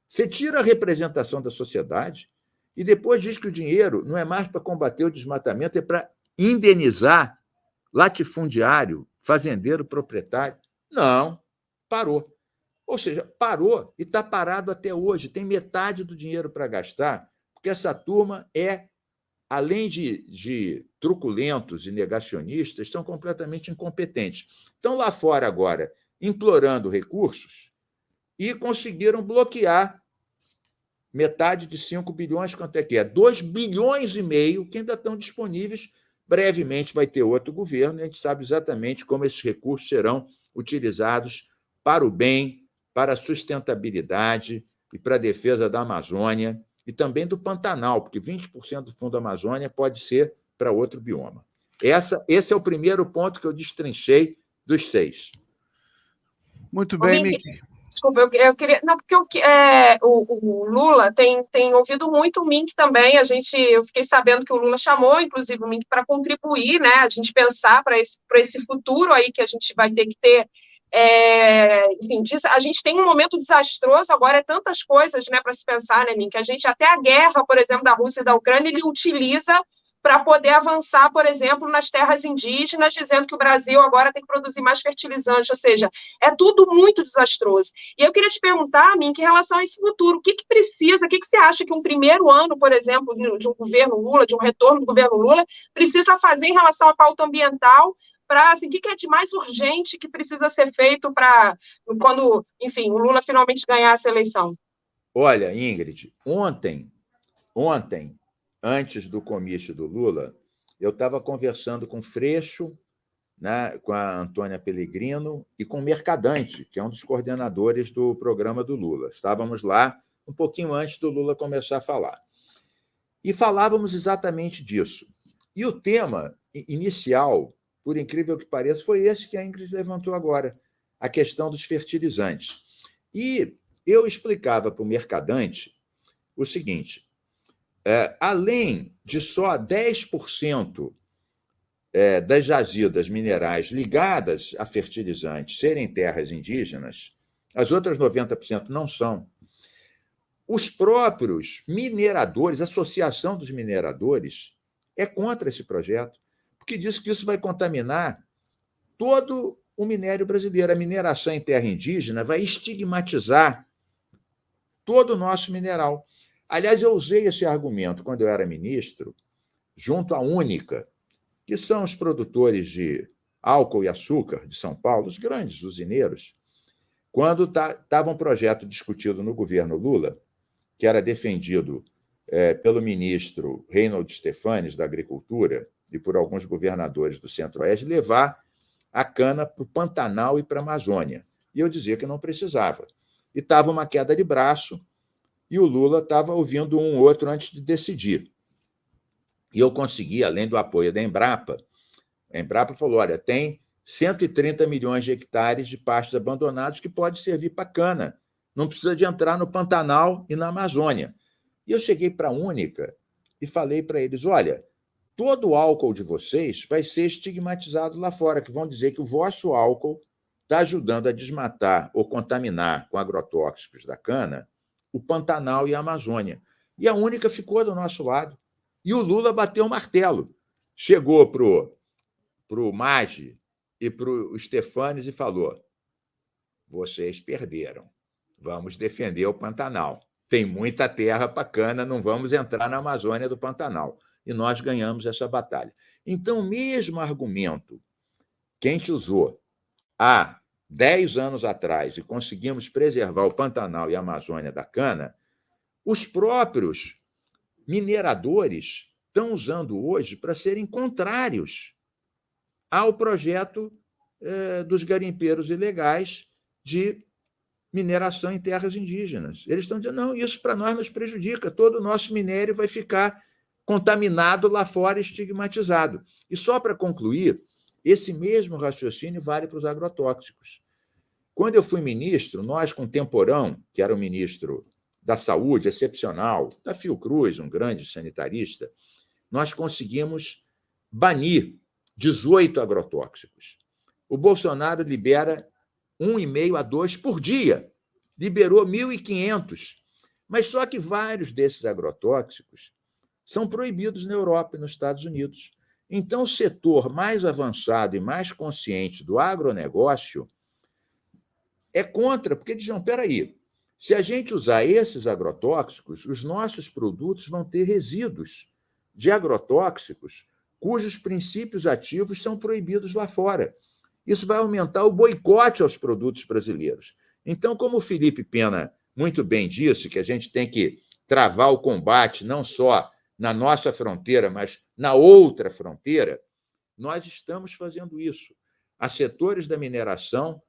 S2: Você tira a representação da sociedade e depois diz que o dinheiro não é mais para combater o desmatamento, é para indenizar latifundiário, fazendeiro, proprietário. Não, parou. Ou seja, parou e está parado até hoje. Tem metade do dinheiro para gastar, porque essa turma além de truculentos e negacionistas, estão completamente incompetentes. Estão lá fora agora implorando recursos e conseguiram bloquear metade de 5 bilhões, quanto é que é? 2,5 bilhões que ainda estão disponíveis. Brevemente vai ter outro governo e a gente sabe exatamente como esses recursos serão utilizados para o bem, para a sustentabilidade e para a defesa da Amazônia e também do Pantanal, porque 20% do Fundo Amazônia pode ser para outro bioma. Esse é o primeiro ponto que eu destrinchei dos 6.
S1: Muito bem, Mink.
S4: Desculpa, eu queria... Não, porque o Lula tem ouvido muito o Mink também. Eu fiquei sabendo que o Lula chamou, inclusive, o Mink para contribuir, né? A gente pensar para esse futuro aí que a gente vai ter que ter. Enfim, a gente tem um momento desastroso, agora é tantas coisas, né, para se pensar, né, Mink? A gente, até a guerra, por exemplo, da Rússia e da Ucrânia, ele utiliza para poder avançar, por exemplo, nas terras indígenas, dizendo que o Brasil agora tem que produzir mais fertilizante, ou seja, é tudo muito desastroso. E eu queria te perguntar, Mink, em relação a esse futuro, o que precisa, o que você acha que um primeiro ano, por exemplo, de um governo Lula, de um retorno do governo Lula, precisa fazer em relação à pauta ambiental, para, assim, o que é de mais urgente que precisa ser feito para quando, enfim, o Lula finalmente ganhar essa eleição?
S2: Olha, Ingrid, ontem, antes do comício do Lula, eu estava conversando com o Freixo, né, com a Antônia Pellegrino e com o Mercadante, que é um dos coordenadores do programa do Lula. Estávamos lá um pouquinho antes do Lula começar a falar. E falávamos exatamente disso. E o tema inicial, por incrível que pareça, foi esse que a Ingrid levantou agora, a questão dos fertilizantes. E eu explicava para o Mercadante o seguinte: além de só 10% das jazidas minerais ligadas a fertilizantes serem terras indígenas, as outras 90% não são. Os próprios mineradores, a Associação dos Mineradores, é contra esse projeto, porque diz que isso vai contaminar todo o minério brasileiro. A mineração em terra indígena vai estigmatizar todo o nosso mineral. Aliás, eu usei esse argumento quando eu era ministro, junto à Única, que são os produtores de álcool e açúcar de São Paulo, os grandes usineiros, quando estava um projeto discutido no governo Lula, que era defendido pelo ministro Reinhold Stefanes, da Agricultura, e por alguns governadores do Centro-Oeste, levar a cana para o Pantanal e para a Amazônia. E eu dizia que não precisava. E estava uma queda de braço, e o Lula estava ouvindo um outro antes de decidir. E eu consegui, além do apoio da Embrapa, a Embrapa falou, olha, tem 130 milhões de hectares de pastos abandonados que pode servir para cana. Não precisa de entrar no Pantanal e na Amazônia. E eu cheguei para a Única e falei para eles, olha, todo o álcool de vocês vai ser estigmatizado lá fora, que vão dizer que o vosso álcool está ajudando a desmatar ou contaminar com agrotóxicos da cana o Pantanal e a Amazônia. E a Única ficou do nosso lado. E o Lula bateu o martelo. Chegou para o Maggi e para o Stefanes e falou, vocês perderam. Vamos defender o Pantanal. Tem muita terra para cana, não vamos entrar na Amazônia do Pantanal. E nós ganhamos essa batalha. Então, o mesmo argumento que a gente usou há 10 anos atrás e conseguimos preservar o Pantanal e a Amazônia da cana, os próprios mineradores estão usando hoje para serem contrários ao projeto dos garimpeiros ilegais de mineração em terras indígenas. Eles estão dizendo, não, isso para nós nos prejudica, todo o nosso minério vai ficar contaminado lá fora, estigmatizado. E só para concluir, esse mesmo raciocínio vale para os agrotóxicos. Quando eu fui ministro, nós com Temporão, que era o ministro da Saúde, excepcional, da Fiocruz, um grande sanitarista, nós conseguimos banir 18 agrotóxicos. O Bolsonaro libera 1,5 a 2 por dia. Liberou 1.500. Mas só que vários desses agrotóxicos são proibidos na Europa e nos Estados Unidos. Então, o setor mais avançado e mais consciente do agronegócio é contra, porque diz, não, espera aí, se a gente usar esses agrotóxicos, os nossos produtos vão ter resíduos de agrotóxicos cujos princípios ativos são proibidos lá fora. Isso vai aumentar o boicote aos produtos brasileiros. Então, como o Felipe Pena muito bem disse, que a gente tem que travar o combate não só na nossa fronteira, mas na outra fronteira, nós estamos fazendo isso. Há setores da mineração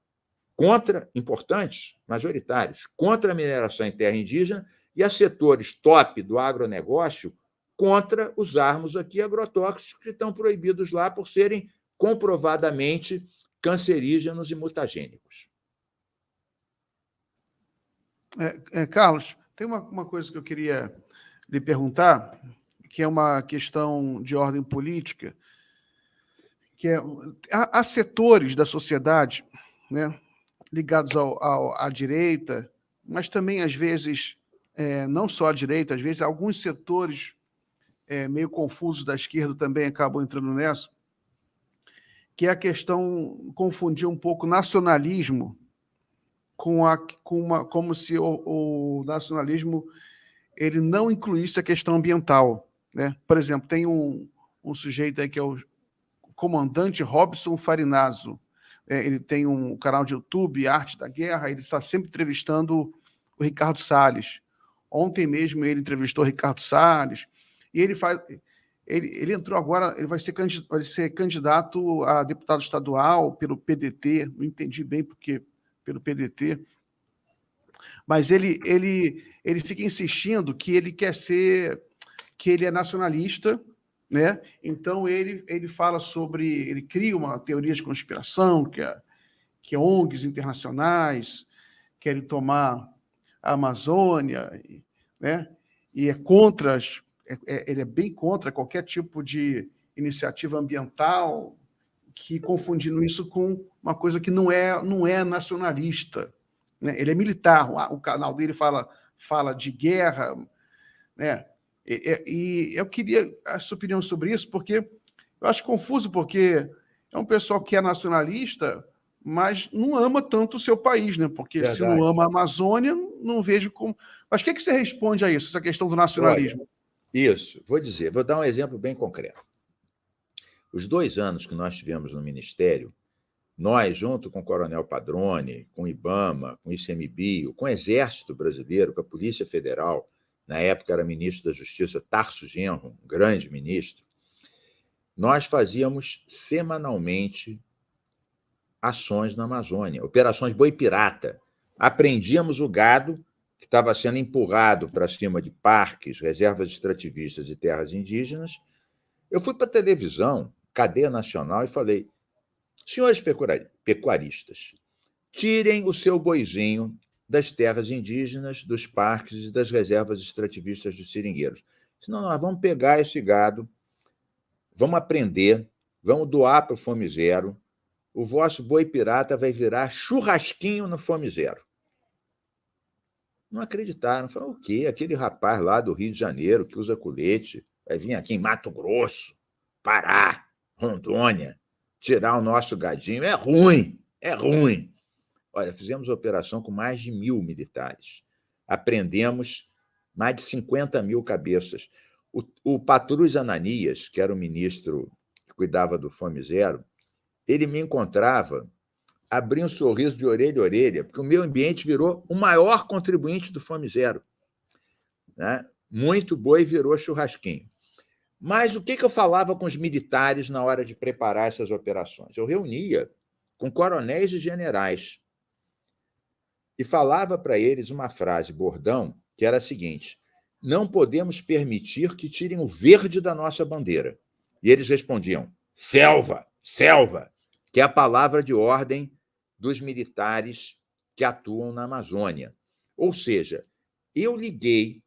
S2: importantes, majoritários, contra a mineração em terra indígena, e há setores top do agronegócio contra usarmos aqui agrotóxicos que estão proibidos lá por serem comprovadamente cancerígenos e mutagênicos.
S1: Carlos, tem uma coisa que eu queria lhe perguntar, que é uma questão de ordem política, que há setores da sociedade, né, ligados à direita, mas também, às vezes, não só à direita, às vezes alguns setores meio confusos da esquerda também acabam entrando nessa, que é a questão, confundir um pouco nacionalismo como se o nacionalismo ele não incluísse a questão ambiental, né? Por exemplo, tem um sujeito aí que é o comandante Robson Farinazzo, ele tem um canal de YouTube, Arte da Guerra, ele está sempre entrevistando o Ricardo Salles. Ontem mesmo ele entrevistou o Ricardo Salles, e ele entrou agora, ele vai ser candidato a deputado estadual pelo PDT, não entendi bem porque pelo PDT, mas ele fica insistindo que ele quer que ele é nacionalista, né? Então ele fala ele cria uma teoria de conspiração que ONGs internacionais querem tomar a Amazônia, né? E ele é bem contra qualquer tipo de iniciativa ambiental, que confundindo isso com uma coisa que não é nacionalista, né? Ele é militar, o canal dele fala de guerra, né? E eu queria a sua opinião sobre isso, porque eu acho confuso, porque é um pessoal que é nacionalista, mas não ama tanto o seu país, né? Porque verdade. Se não ama a Amazônia, não vejo como... Mas o que você responde a isso, essa questão do nacionalismo?
S2: Olha, isso, vou dar um exemplo bem concreto. Os 2 anos que nós tivemos no Ministério, nós, junto com o Coronel Padrone, com o IBAMA, com o ICMBio, com o Exército Brasileiro, com a Polícia Federal, na época era ministro da Justiça, Tarso Genro, um grande ministro, nós fazíamos semanalmente ações na Amazônia, operações boi pirata. Apreendíamos o gado que estava sendo empurrado para cima de parques, reservas extrativistas e terras indígenas. Eu fui para a televisão, cadeia nacional, e falei: senhores pecuaristas, tirem o seu boizinho das terras indígenas, dos parques e das reservas extrativistas dos seringueiros. Senão nós vamos pegar esse gado, vamos apreender, vamos doar para o Fome Zero, o vosso boi pirata vai virar churrasquinho no Fome Zero. Não acreditaram. Falaram: o quê? Aquele rapaz lá do Rio de Janeiro que usa colete vai vir aqui em Mato Grosso, Pará, Rondônia, tirar o nosso gadinho. É ruim, é ruim. Olha, fizemos operação com mais de 1.000 militares. Apreendemos mais de 50 mil cabeças. O Patrus Ananias, que era o ministro que cuidava do Fome Zero, ele me encontrava, abria um sorriso de orelha a orelha, porque o meio ambiente virou o maior contribuinte do Fome Zero. Né? Muito boi virou churrasquinho. Mas o que eu falava com os militares na hora de preparar essas operações? Eu reunia com coronéis e generais e falava para eles uma frase, bordão, que era a seguinte: não podemos permitir que tirem o verde da nossa bandeira. E eles respondiam: selva, selva, que é a palavra de ordem dos militares que atuam na Amazônia. Ou seja, eu liguei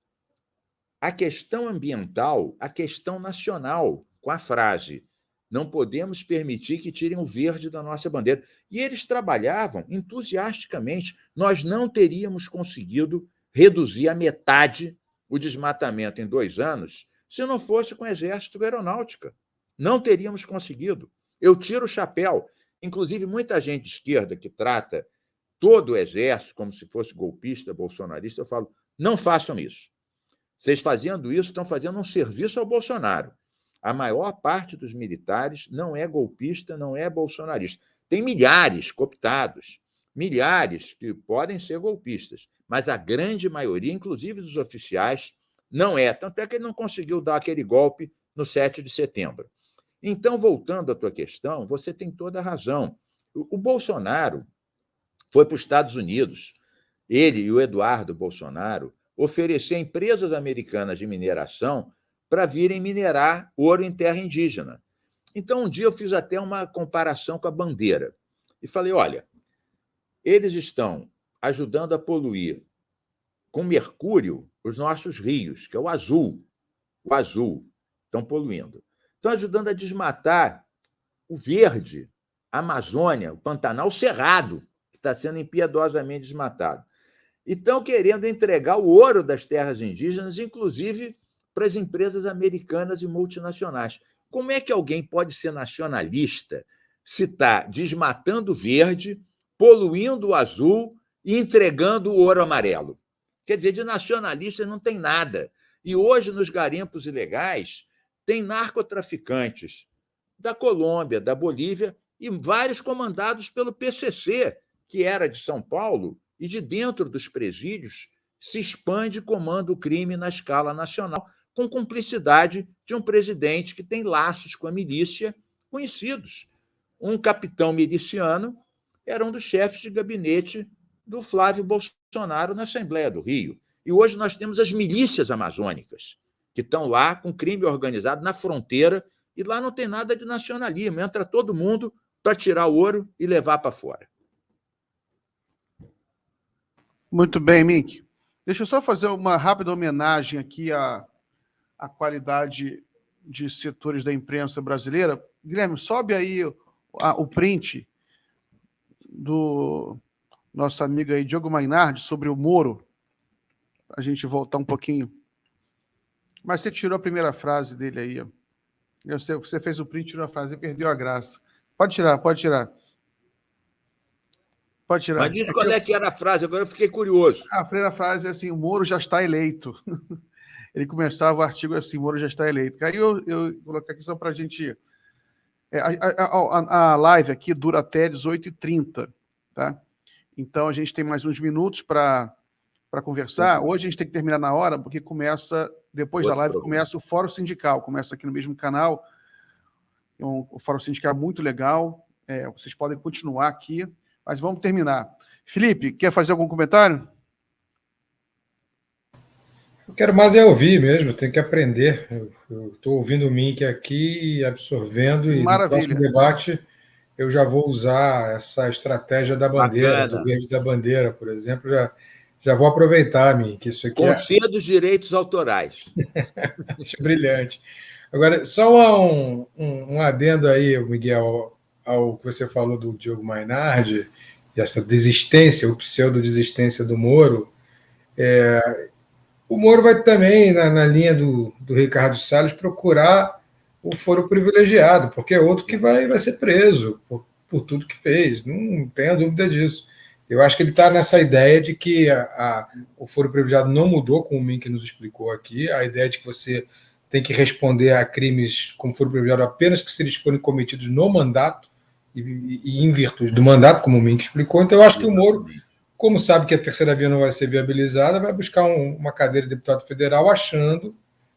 S2: a questão ambiental à questão nacional, com a frase: não podemos permitir que tirem o verde da nossa bandeira. E eles trabalhavam entusiasticamente. Nós não teríamos conseguido reduzir a metade o desmatamento em 2 anos se não fosse com o Exército e a Aeronáutica. Não teríamos conseguido. Eu tiro o chapéu. Inclusive, muita gente de esquerda que trata todo o Exército como se fosse golpista, bolsonarista, eu falo: não façam isso. Vocês fazendo isso estão fazendo um serviço ao Bolsonaro. A maior parte dos militares não é golpista, não é bolsonarista. Tem milhares cooptados, milhares que podem ser golpistas, mas a grande maioria, inclusive dos oficiais, não é. Tanto é que ele não conseguiu dar aquele golpe no 7 de setembro. Então, voltando à tua questão, você tem toda a razão. O Bolsonaro foi para os Estados Unidos, ele e o Eduardo Bolsonaro, oferecer a empresas americanas de mineração para virem minerar ouro em terra indígena. Então, um dia eu fiz até uma comparação com a bandeira e falei: olha, eles estão ajudando a poluir com mercúrio os nossos rios, que é o azul. O azul estão poluindo. Estão ajudando a desmatar o verde, a Amazônia, o Pantanal, o Cerrado, que está sendo impiedosamente desmatado. E estão querendo entregar o ouro das terras indígenas, inclusive para as empresas americanas e multinacionais. Como é que alguém pode ser nacionalista se está desmatando o verde, poluindo o azul e entregando o ouro amarelo? Quer dizer, de nacionalista não tem nada. E hoje, nos garimpos ilegais, tem narcotraficantes da Colômbia, da Bolívia, e vários comandados pelo PCC, que era de São Paulo, e de dentro dos presídios se expande e comanda o crime na escala nacional, com cumplicidade de um presidente que tem laços com a milícia conhecidos. Um capitão miliciano era um dos chefes de gabinete do Flávio Bolsonaro na Assembleia do Rio. E hoje nós temos as milícias amazônicas, que estão lá com crime organizado na fronteira, e lá não tem nada de nacionalismo, entra todo mundo para tirar o ouro e levar para fora.
S1: Muito bem, Mink. Deixa eu só fazer uma rápida homenagem aqui à qualidade de setores da imprensa brasileira. Guilherme, sobe aí o print do nosso amigo aí, Diogo Mainardi, sobre o Moro, a gente voltar um pouquinho. Mas você tirou a primeira frase dele aí. Ó. Você fez o print, tirou a frase e perdeu a graça. Pode tirar, pode tirar. Pode tirar.
S2: Mas diz qual é que era a frase, agora eu fiquei curioso.
S1: A primeira frase é assim: o Moro já está eleito. Ele começava o artigo assim: o Moro já está eleito. Aí eu coloquei aqui só para a gente... A live aqui dura até 18h30, tá? Então a gente tem mais uns minutos para para conversar. Hoje a gente tem que terminar na hora, porque começa, depois da live, começa o Fórum Sindical, começa aqui no mesmo canal. O Fórum Sindical é muito legal. Vocês podem continuar aqui, mas vamos terminar. Felipe, quer fazer algum comentário?
S3: Eu quero mais ouvir mesmo, tenho que aprender. Eu estou ouvindo o Mink aqui, absorvendo, e no próximo debate eu já vou usar essa estratégia da bandeira, do verde da bandeira, por exemplo. Já vou aproveitar, Mink. Isso aqui
S2: Confia dos direitos autorais.
S3: Acho brilhante. Agora, só um adendo aí, Miguel, ao que você falou do Diogo Mainardi, e essa desistência, o pseudo-desistência do Moro. O Moro vai também, na linha do Ricardo Salles, procurar o foro privilegiado, porque é outro que vai ser preso por tudo que fez, não tenha dúvida disso. Eu acho que ele está nessa ideia de que o foro privilegiado não mudou, como o Mink nos explicou aqui, a ideia de que você tem que responder a crimes como foro privilegiado apenas que se eles forem cometidos no mandato e em virtude do mandato, como o Mink explicou. Então, eu acho que o Moro, como sabe que a terceira via não vai ser viabilizada, vai buscar uma cadeira de deputado federal achando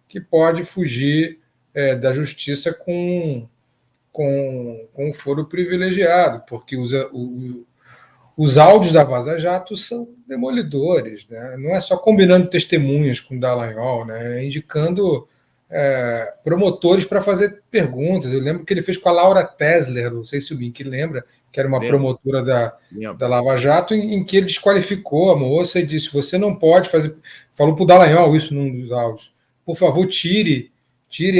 S3: que pode fugir da justiça com o foro privilegiado, porque os áudios da Vaza Jato são demolidores, né? Não é só combinando testemunhas com Dallagnol, né? Indicando promotores para fazer perguntas. Eu lembro que ele fez com a Laura Tesler, não sei se o Mink lembra, que era uma promotora da Lava Jato, em que ele desqualificou a moça e disse: você não pode fazer. Falou para o Dallagnol isso num dos áudios: por favor, tire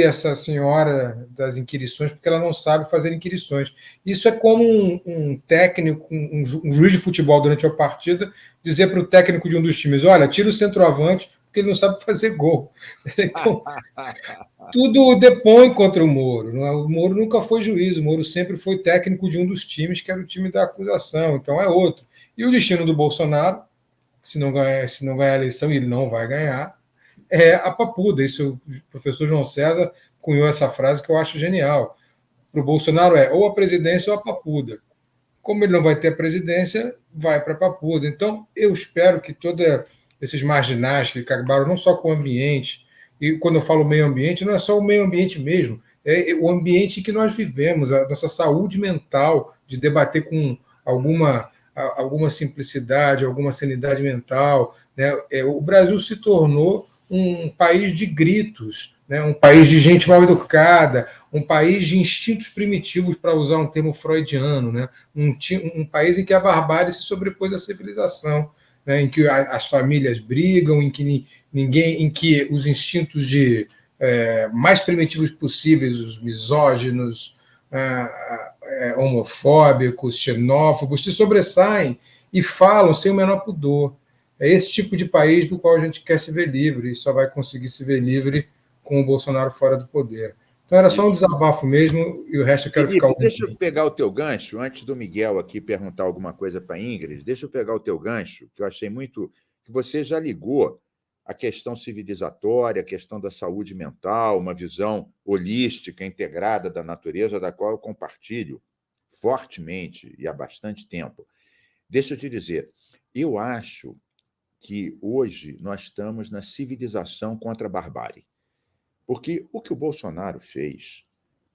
S3: essa senhora das inquirições, porque ela não sabe fazer inquirições. Isso é como um técnico, um juiz de futebol durante a partida, dizer para o técnico de um dos times: olha, tira o centroavante, porque ele não sabe fazer gol. Então, tudo depõe contra o Moro. O Moro nunca foi juiz, o Moro sempre foi técnico de um dos times, que era o time da acusação, então é outro. E o destino do Bolsonaro, se não ganhar a eleição, e ele não vai ganhar, é a papuda. Isso, o professor João César cunhou essa frase que eu acho genial. Para o Bolsonaro ou a presidência ou a papuda. Como ele não vai ter a presidência, vai para a papuda. Então, eu espero que todos esses marginais que acabaram não só com o ambiente, e quando eu falo meio ambiente, não é só o meio ambiente mesmo, é o ambiente que nós vivemos, a nossa saúde mental, de debater com alguma simplicidade, alguma sanidade mental, né? O Brasil se tornou um país de gritos, né? Um país de gente mal educada, um país de instintos primitivos, para usar um termo freudiano, né? Um país em que a barbárie se sobrepôs à civilização, né? Em que as famílias brigam, em que os instintos mais primitivos possíveis, os misóginos, homofóbicos, xenófobos, se sobressaem e falam sem o menor pudor. É esse tipo de país do qual a gente quer se ver livre, e só vai conseguir se ver livre com o Bolsonaro fora do poder. Então era só um desabafo mesmo, e o resto eu quero ficar ouvindo.
S2: Deixa eu pegar o teu gancho, antes do Miguel aqui perguntar alguma coisa para a Ingrid, deixa eu pegar o teu gancho, que eu achei muito... que você já ligou a questão civilizatória, a questão da saúde mental, uma visão holística, integrada da natureza, da qual eu compartilho fortemente e há bastante tempo. Deixa eu te dizer, eu acho que hoje nós estamos na civilização contra a barbárie. Porque o que o Bolsonaro fez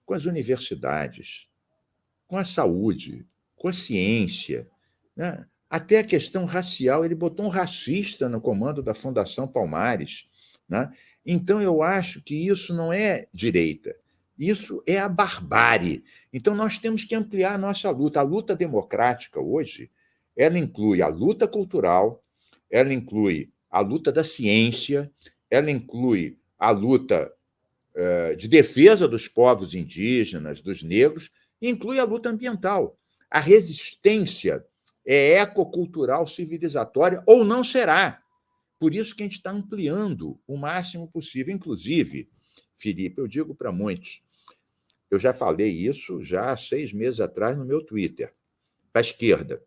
S2: com as universidades, com a saúde, com a ciência, né? Até a questão racial, ele botou um racista no comando da Fundação Palmares, né? Então, eu acho que isso não é direita, isso é a barbárie. Então, nós temos que ampliar a nossa luta. A luta democrática hoje, ela inclui a luta cultural, ela inclui a luta da ciência, ela inclui a luta de defesa dos povos indígenas, dos negros, e inclui a luta ambiental. A resistência é ecocultural civilizatória, ou não será. Por isso que a gente está ampliando o máximo possível. Inclusive, Felipe, eu digo para muitos, eu já falei isso já há 6 meses atrás no meu Twitter, para a esquerda.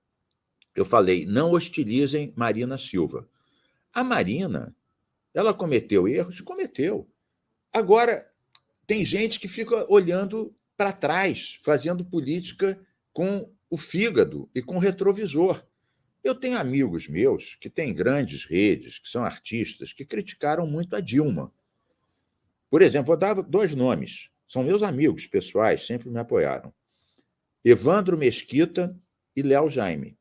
S2: Eu falei, não hostilizem Marina Silva. A Marina, ela cometeu erros? Cometeu. Agora, tem gente que fica olhando para trás, fazendo política com o fígado e com o retrovisor. Eu tenho amigos meus que têm grandes redes, que são artistas, que criticaram muito a Dilma. Por exemplo, vou dar 2 nomes. São meus amigos pessoais, sempre me apoiaram. Evandro Mesquita e Léo Jaime.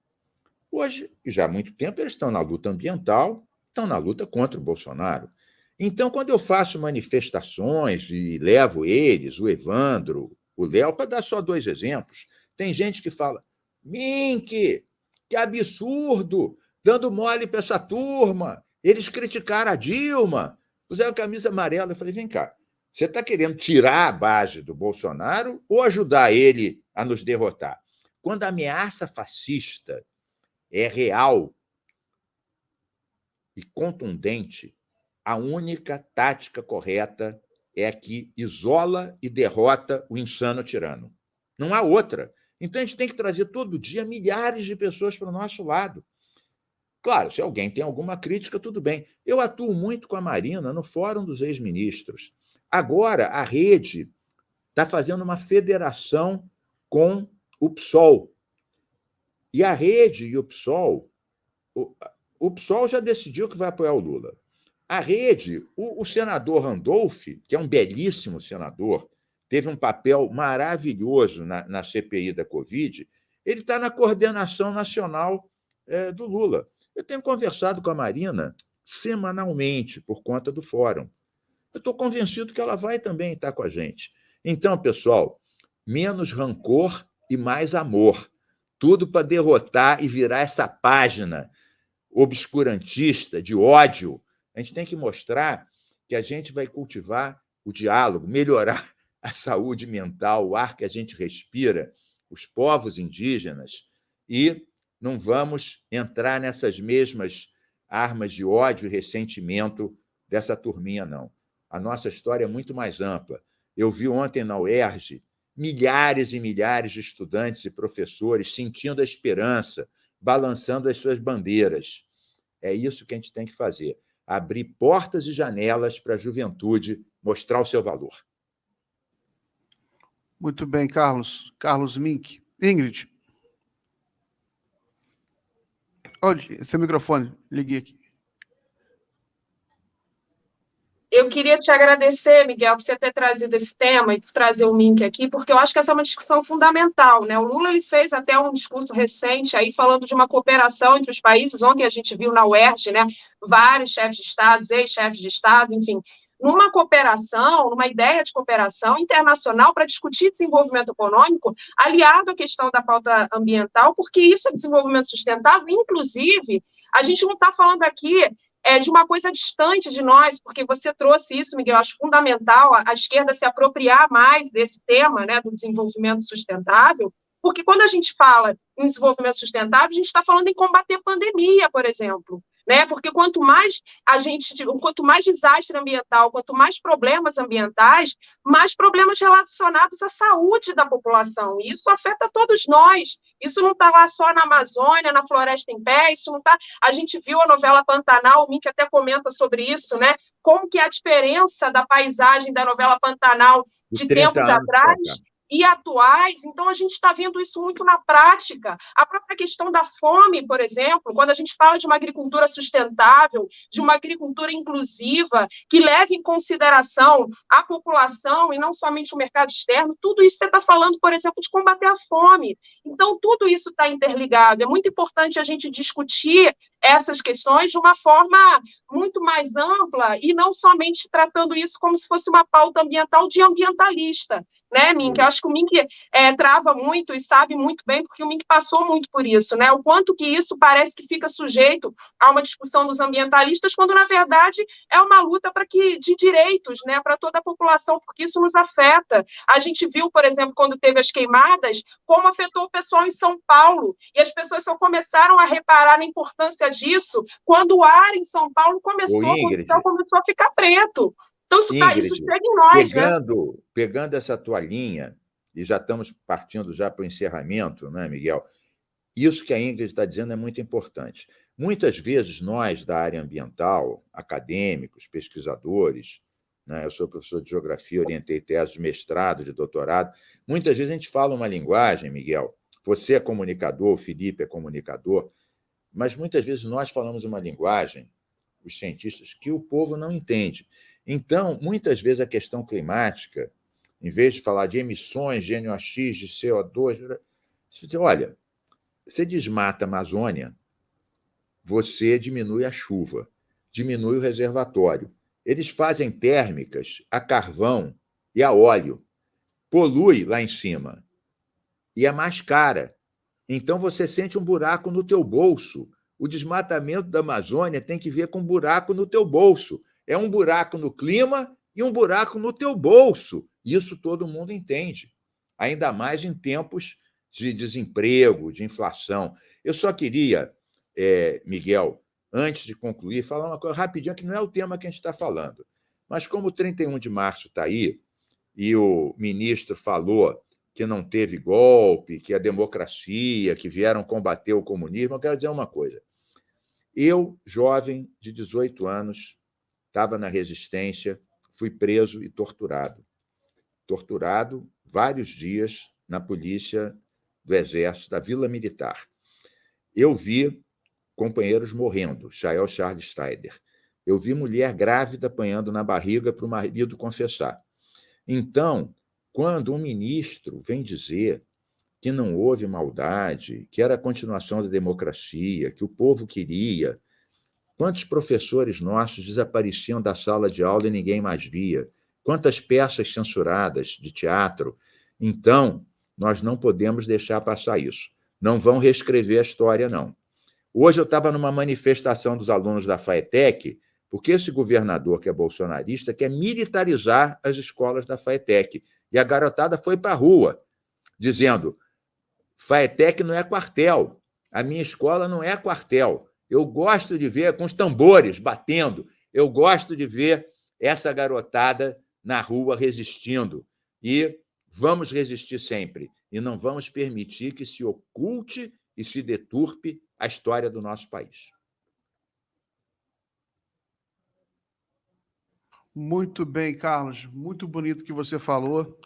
S2: Hoje, e já há muito tempo, eles estão na luta ambiental, estão na luta contra o Bolsonaro. Então, quando eu faço manifestações e levo eles, o Evandro, o Léo, para dar só 2 exemplos, tem gente que fala: Mink, que absurdo, dando mole para essa turma, eles criticaram a Dilma, puseram a camisa amarela. Eu falei: vem cá, você está querendo tirar a base do Bolsonaro ou ajudar ele a nos derrotar? Quando a ameaça fascista é real e contundente, a única tática correta é a que isola e derrota o insano tirano. Não há outra. Então, a gente tem que trazer todo dia milhares de pessoas para o nosso lado. Claro, se alguém tem alguma crítica, tudo bem. Eu atuo muito com a Marina no Fórum dos Ex-Ministros. Agora, a rede está fazendo uma federação com o PSOL. E a rede e o PSOL já decidiu que vai apoiar o Lula. A rede, o senador Randolph, que é um belíssimo senador, teve um papel maravilhoso na CPI da Covid, ele está na coordenação nacional do Lula. Eu tenho conversado com a Marina semanalmente por conta do fórum. Eu estou convencido que ela vai também estar com a gente. Então, pessoal, menos rancor e mais amor. Tudo para derrotar e virar essa página obscurantista, de ódio. A gente tem que mostrar que a gente vai cultivar o diálogo, melhorar a saúde mental, o ar que a gente respira, os povos indígenas, e não vamos entrar nessas mesmas armas de ódio e ressentimento dessa turminha, não. A nossa história é muito mais ampla. Eu vi ontem na UERJ milhares e milhares de estudantes e professores sentindo a esperança, balançando as suas bandeiras. É isso que a gente tem que fazer. Abrir portas e janelas para a juventude mostrar o seu valor.
S1: Muito bem, Carlos. Carlos Mink. Ingrid. Olha, seu microfone, liguei aqui.
S4: Eu queria te agradecer, Miguel, por você ter trazido esse tema e por trazer o Mink aqui, porque eu acho que essa é uma discussão fundamental, né? O Lula ele fez até um discurso recente aí falando de uma cooperação entre os países. Ontem a gente viu na UERJ, né, vários chefes de Estado, ex-chefes de Estado, enfim, numa cooperação, numa ideia de cooperação internacional para discutir desenvolvimento econômico aliado à questão da pauta ambiental, porque isso é desenvolvimento sustentável. Inclusive, a gente não está falando aqui de uma coisa distante de nós, porque você trouxe isso, Miguel, eu acho fundamental a esquerda se apropriar mais desse tema, né, do desenvolvimento sustentável, porque quando a gente fala em desenvolvimento sustentável, a gente está falando em combater pandemia, por exemplo, né? Porque quanto mais desastre ambiental, quanto mais problemas ambientais, mais problemas relacionados à saúde da população. E isso afeta todos nós. Isso não está lá só na Amazônia, na Floresta em Pé, isso não está. A gente viu a novela Pantanal, o Mink até comenta sobre isso, né? Como que é a diferença da paisagem da novela Pantanal de tempos atrás e atuais. Então, a gente está vendo isso muito na prática. A própria questão da fome, por exemplo, quando a gente fala de uma agricultura sustentável, de uma agricultura inclusiva, que leve em consideração a população e não somente o mercado externo, tudo isso você está falando, por exemplo, de combater a fome. Então, tudo isso está interligado. É muito importante a gente discutir essas questões de uma forma muito mais ampla e não somente tratando isso como se fosse uma pauta ambiental de ambientalista, né, Mink? Eu acho que o Mink trava muito e sabe muito bem, porque o Mink passou muito por isso, né? O quanto que isso parece que fica sujeito a uma discussão dos ambientalistas, quando, na verdade, é uma luta de direitos, né, para toda a população, porque isso nos afeta. A gente viu, por exemplo, quando teve as queimadas, como afetou o pessoal em São Paulo, e as pessoas só começaram a reparar na importância disso quando o ar em São Paulo começou a ficar preto. Então, isso chega em nós,
S2: pegando essa tua linha, e já estamos partindo já para o encerramento, né, Miguel? Isso que a Ingrid está dizendo é muito importante. Muitas vezes nós, da área ambiental, acadêmicos, pesquisadores, né, eu sou professor de geografia, orientei teses de mestrado, de doutorado, muitas vezes a gente fala uma linguagem, Miguel, você é comunicador, o Felipe é comunicador, mas muitas vezes nós falamos uma linguagem, os cientistas, que o povo não entende. Então, muitas vezes a questão climática, em vez de falar de emissões de NOx, de CO2, você diz, olha, você desmata a Amazônia, você diminui a chuva, diminui o reservatório. Eles fazem térmicas a carvão e a óleo. Polui lá em cima. E é mais cara. Então, você sente um buraco no teu bolso. O desmatamento da Amazônia tem que ver com um buraco no teu bolso. É um buraco no clima e um buraco no teu bolso. Isso todo mundo entende. Ainda mais em tempos de desemprego, de inflação. Eu só queria, Miguel, antes de concluir, falar uma coisa rapidinho, que não é o tema que a gente está falando. Mas como o 31 de março está aí, e o ministro falou que não teve golpe, que a democracia, que vieram combater o comunismo, eu quero dizer uma coisa. Eu, jovem de 18 anos, estava na resistência, fui preso e torturado. Torturado vários dias na polícia do Exército, da Vila Militar. Eu vi companheiros morrendo, Chael Charles Strider. Eu vi mulher grávida apanhando na barriga para o marido confessar. Então, quando um ministro vem dizer que não houve maldade, que era a continuação da democracia, que o povo queria, quantos professores nossos desapareciam da sala de aula e ninguém mais via? Quantas peças censuradas de teatro? Então, nós não podemos deixar passar isso. Não vão reescrever a história, não. Hoje eu estava numa manifestação dos alunos da FAETEC, porque esse governador, que é bolsonarista, quer militarizar as escolas da FAETEC. E a garotada foi para a rua, dizendo, FAETEC não é quartel, a minha escola não é quartel. Eu gosto de ver com os tambores batendo, eu gosto de ver essa garotada na rua resistindo. E vamos resistir sempre. E não vamos permitir que se oculte e se deturpe a história do nosso país.
S1: Muito bem, Carlos. Muito bonito o que você falou.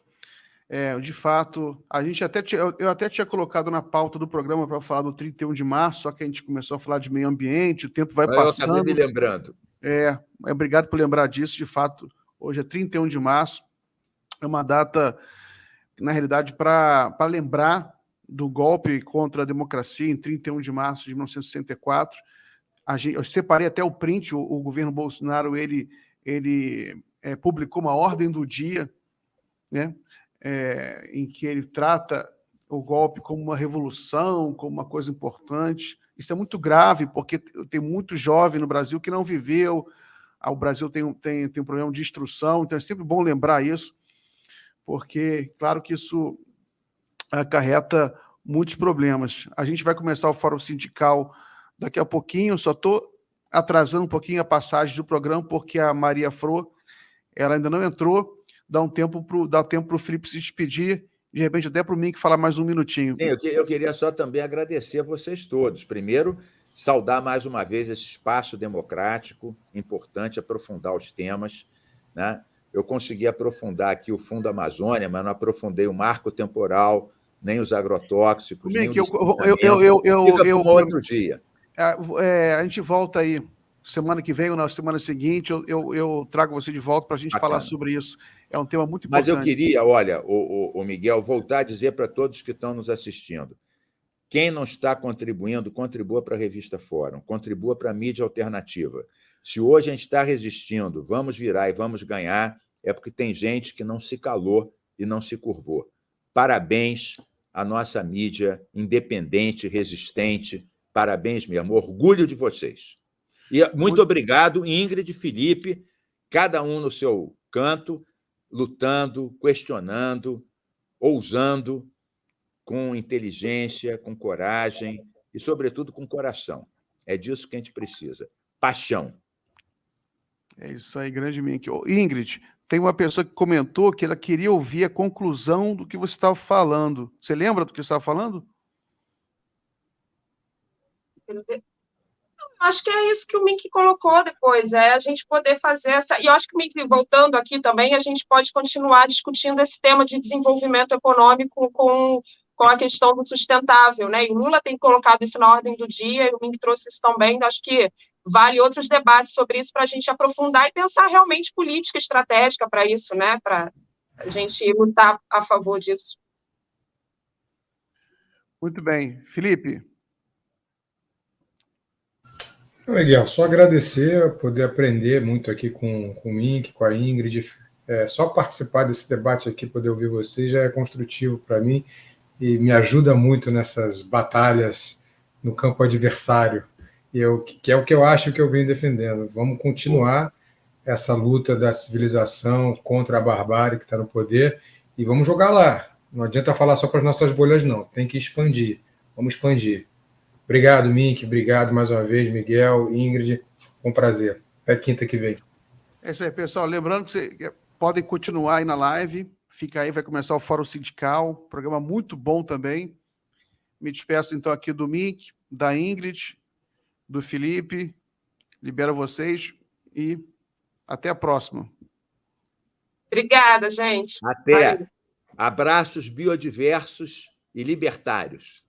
S1: De fato, eu até tinha colocado na pauta do programa para falar do 31 de março, só que a gente começou a falar de meio ambiente, o tempo vai passando.
S2: Eu acabei me lembrando.
S1: Obrigado por lembrar disso. De fato, hoje é 31 de março. É uma data, na realidade, para lembrar do golpe contra a democracia em 31 de março de 1964. Eu separei até o print, o governo Bolsonaro, ele publicou uma ordem do dia, né, em que ele trata o golpe como uma revolução, como uma coisa importante. Isso é muito grave, porque tem muito jovem no Brasil que não viveu. O Brasil tem um problema de instrução, então é sempre bom lembrar isso, porque, claro que isso acarreta muitos problemas. A gente vai começar o Fórum Sindical daqui a pouquinho, só estou atrasando um pouquinho a passagem do programa, porque a Maria Fro, ela ainda não entrou, dá tempo para o Felipe se despedir, de repente até para o Mink falar mais um minutinho.
S2: Sim, eu queria só também agradecer a vocês todos. Primeiro, saudar mais uma vez esse espaço democrático, importante aprofundar os temas, né? Eu consegui aprofundar aqui o Fundo Amazônia, mas não aprofundei o marco temporal, nem os agrotóxicos, nem o fica para outro dia.
S1: A gente volta aí semana que vem ou na semana seguinte, eu trago você de volta para a gente falar sobre isso. É um tema muito importante.
S2: Mas eu queria, olha, o Miguel, voltar a dizer para todos que estão nos assistindo, quem não está contribuindo, contribua para a Revista Fórum, contribua para a mídia alternativa. Se hoje a gente está resistindo, vamos virar e vamos ganhar, é porque tem gente que não se calou e não se curvou. Parabéns à nossa mídia independente, resistente, parabéns mesmo, orgulho de vocês. E muito obrigado, Ingrid e Felipe, cada um no seu canto, lutando, questionando, ousando, com inteligência, com coragem e, sobretudo, com coração. É disso que a gente precisa. Paixão.
S1: É isso aí, grande Mink. Ingrid, tem uma pessoa que comentou que ela queria ouvir a conclusão do que você estava falando. Você lembra do que você estava falando?
S4: Acho que é isso que o Mink colocou depois, a gente poder fazer essa... E eu acho que o Mink, voltando aqui também, a gente pode continuar discutindo esse tema de desenvolvimento econômico com com a questão do sustentável, né? E o Lula tem colocado isso na ordem do dia, e o Mink trouxe isso também, então acho que vale outros debates sobre isso para a gente aprofundar e pensar realmente política estratégica para isso, né? Para a gente lutar a favor disso.
S1: Muito bem. Felipe.
S3: Miguel, só agradecer, poder aprender muito aqui com o Mink, com a Ingrid. Só participar desse debate aqui, poder ouvir vocês, já é construtivo para mim e me ajuda muito nessas batalhas no campo adversário, que é o que eu acho que eu venho defendendo. Vamos continuar essa luta da civilização contra a barbárie que está no poder e vamos jogar lá. Não adianta falar só para as nossas bolhas, não. Tem que expandir. Vamos expandir. Obrigado, Mink. Obrigado mais uma vez, Miguel, Ingrid. Um prazer. Até quinta que vem.
S1: É isso aí, pessoal. Lembrando que vocês podem continuar aí na live. Fica aí, vai começar o Fórum Sindical. Programa muito bom também. Me despeço, então, aqui do Mink, da Ingrid, do Felipe. Libero vocês e até a próxima.
S4: Obrigada, gente.
S2: Até.
S4: Valeu.
S2: Abraços biodiversos e libertários.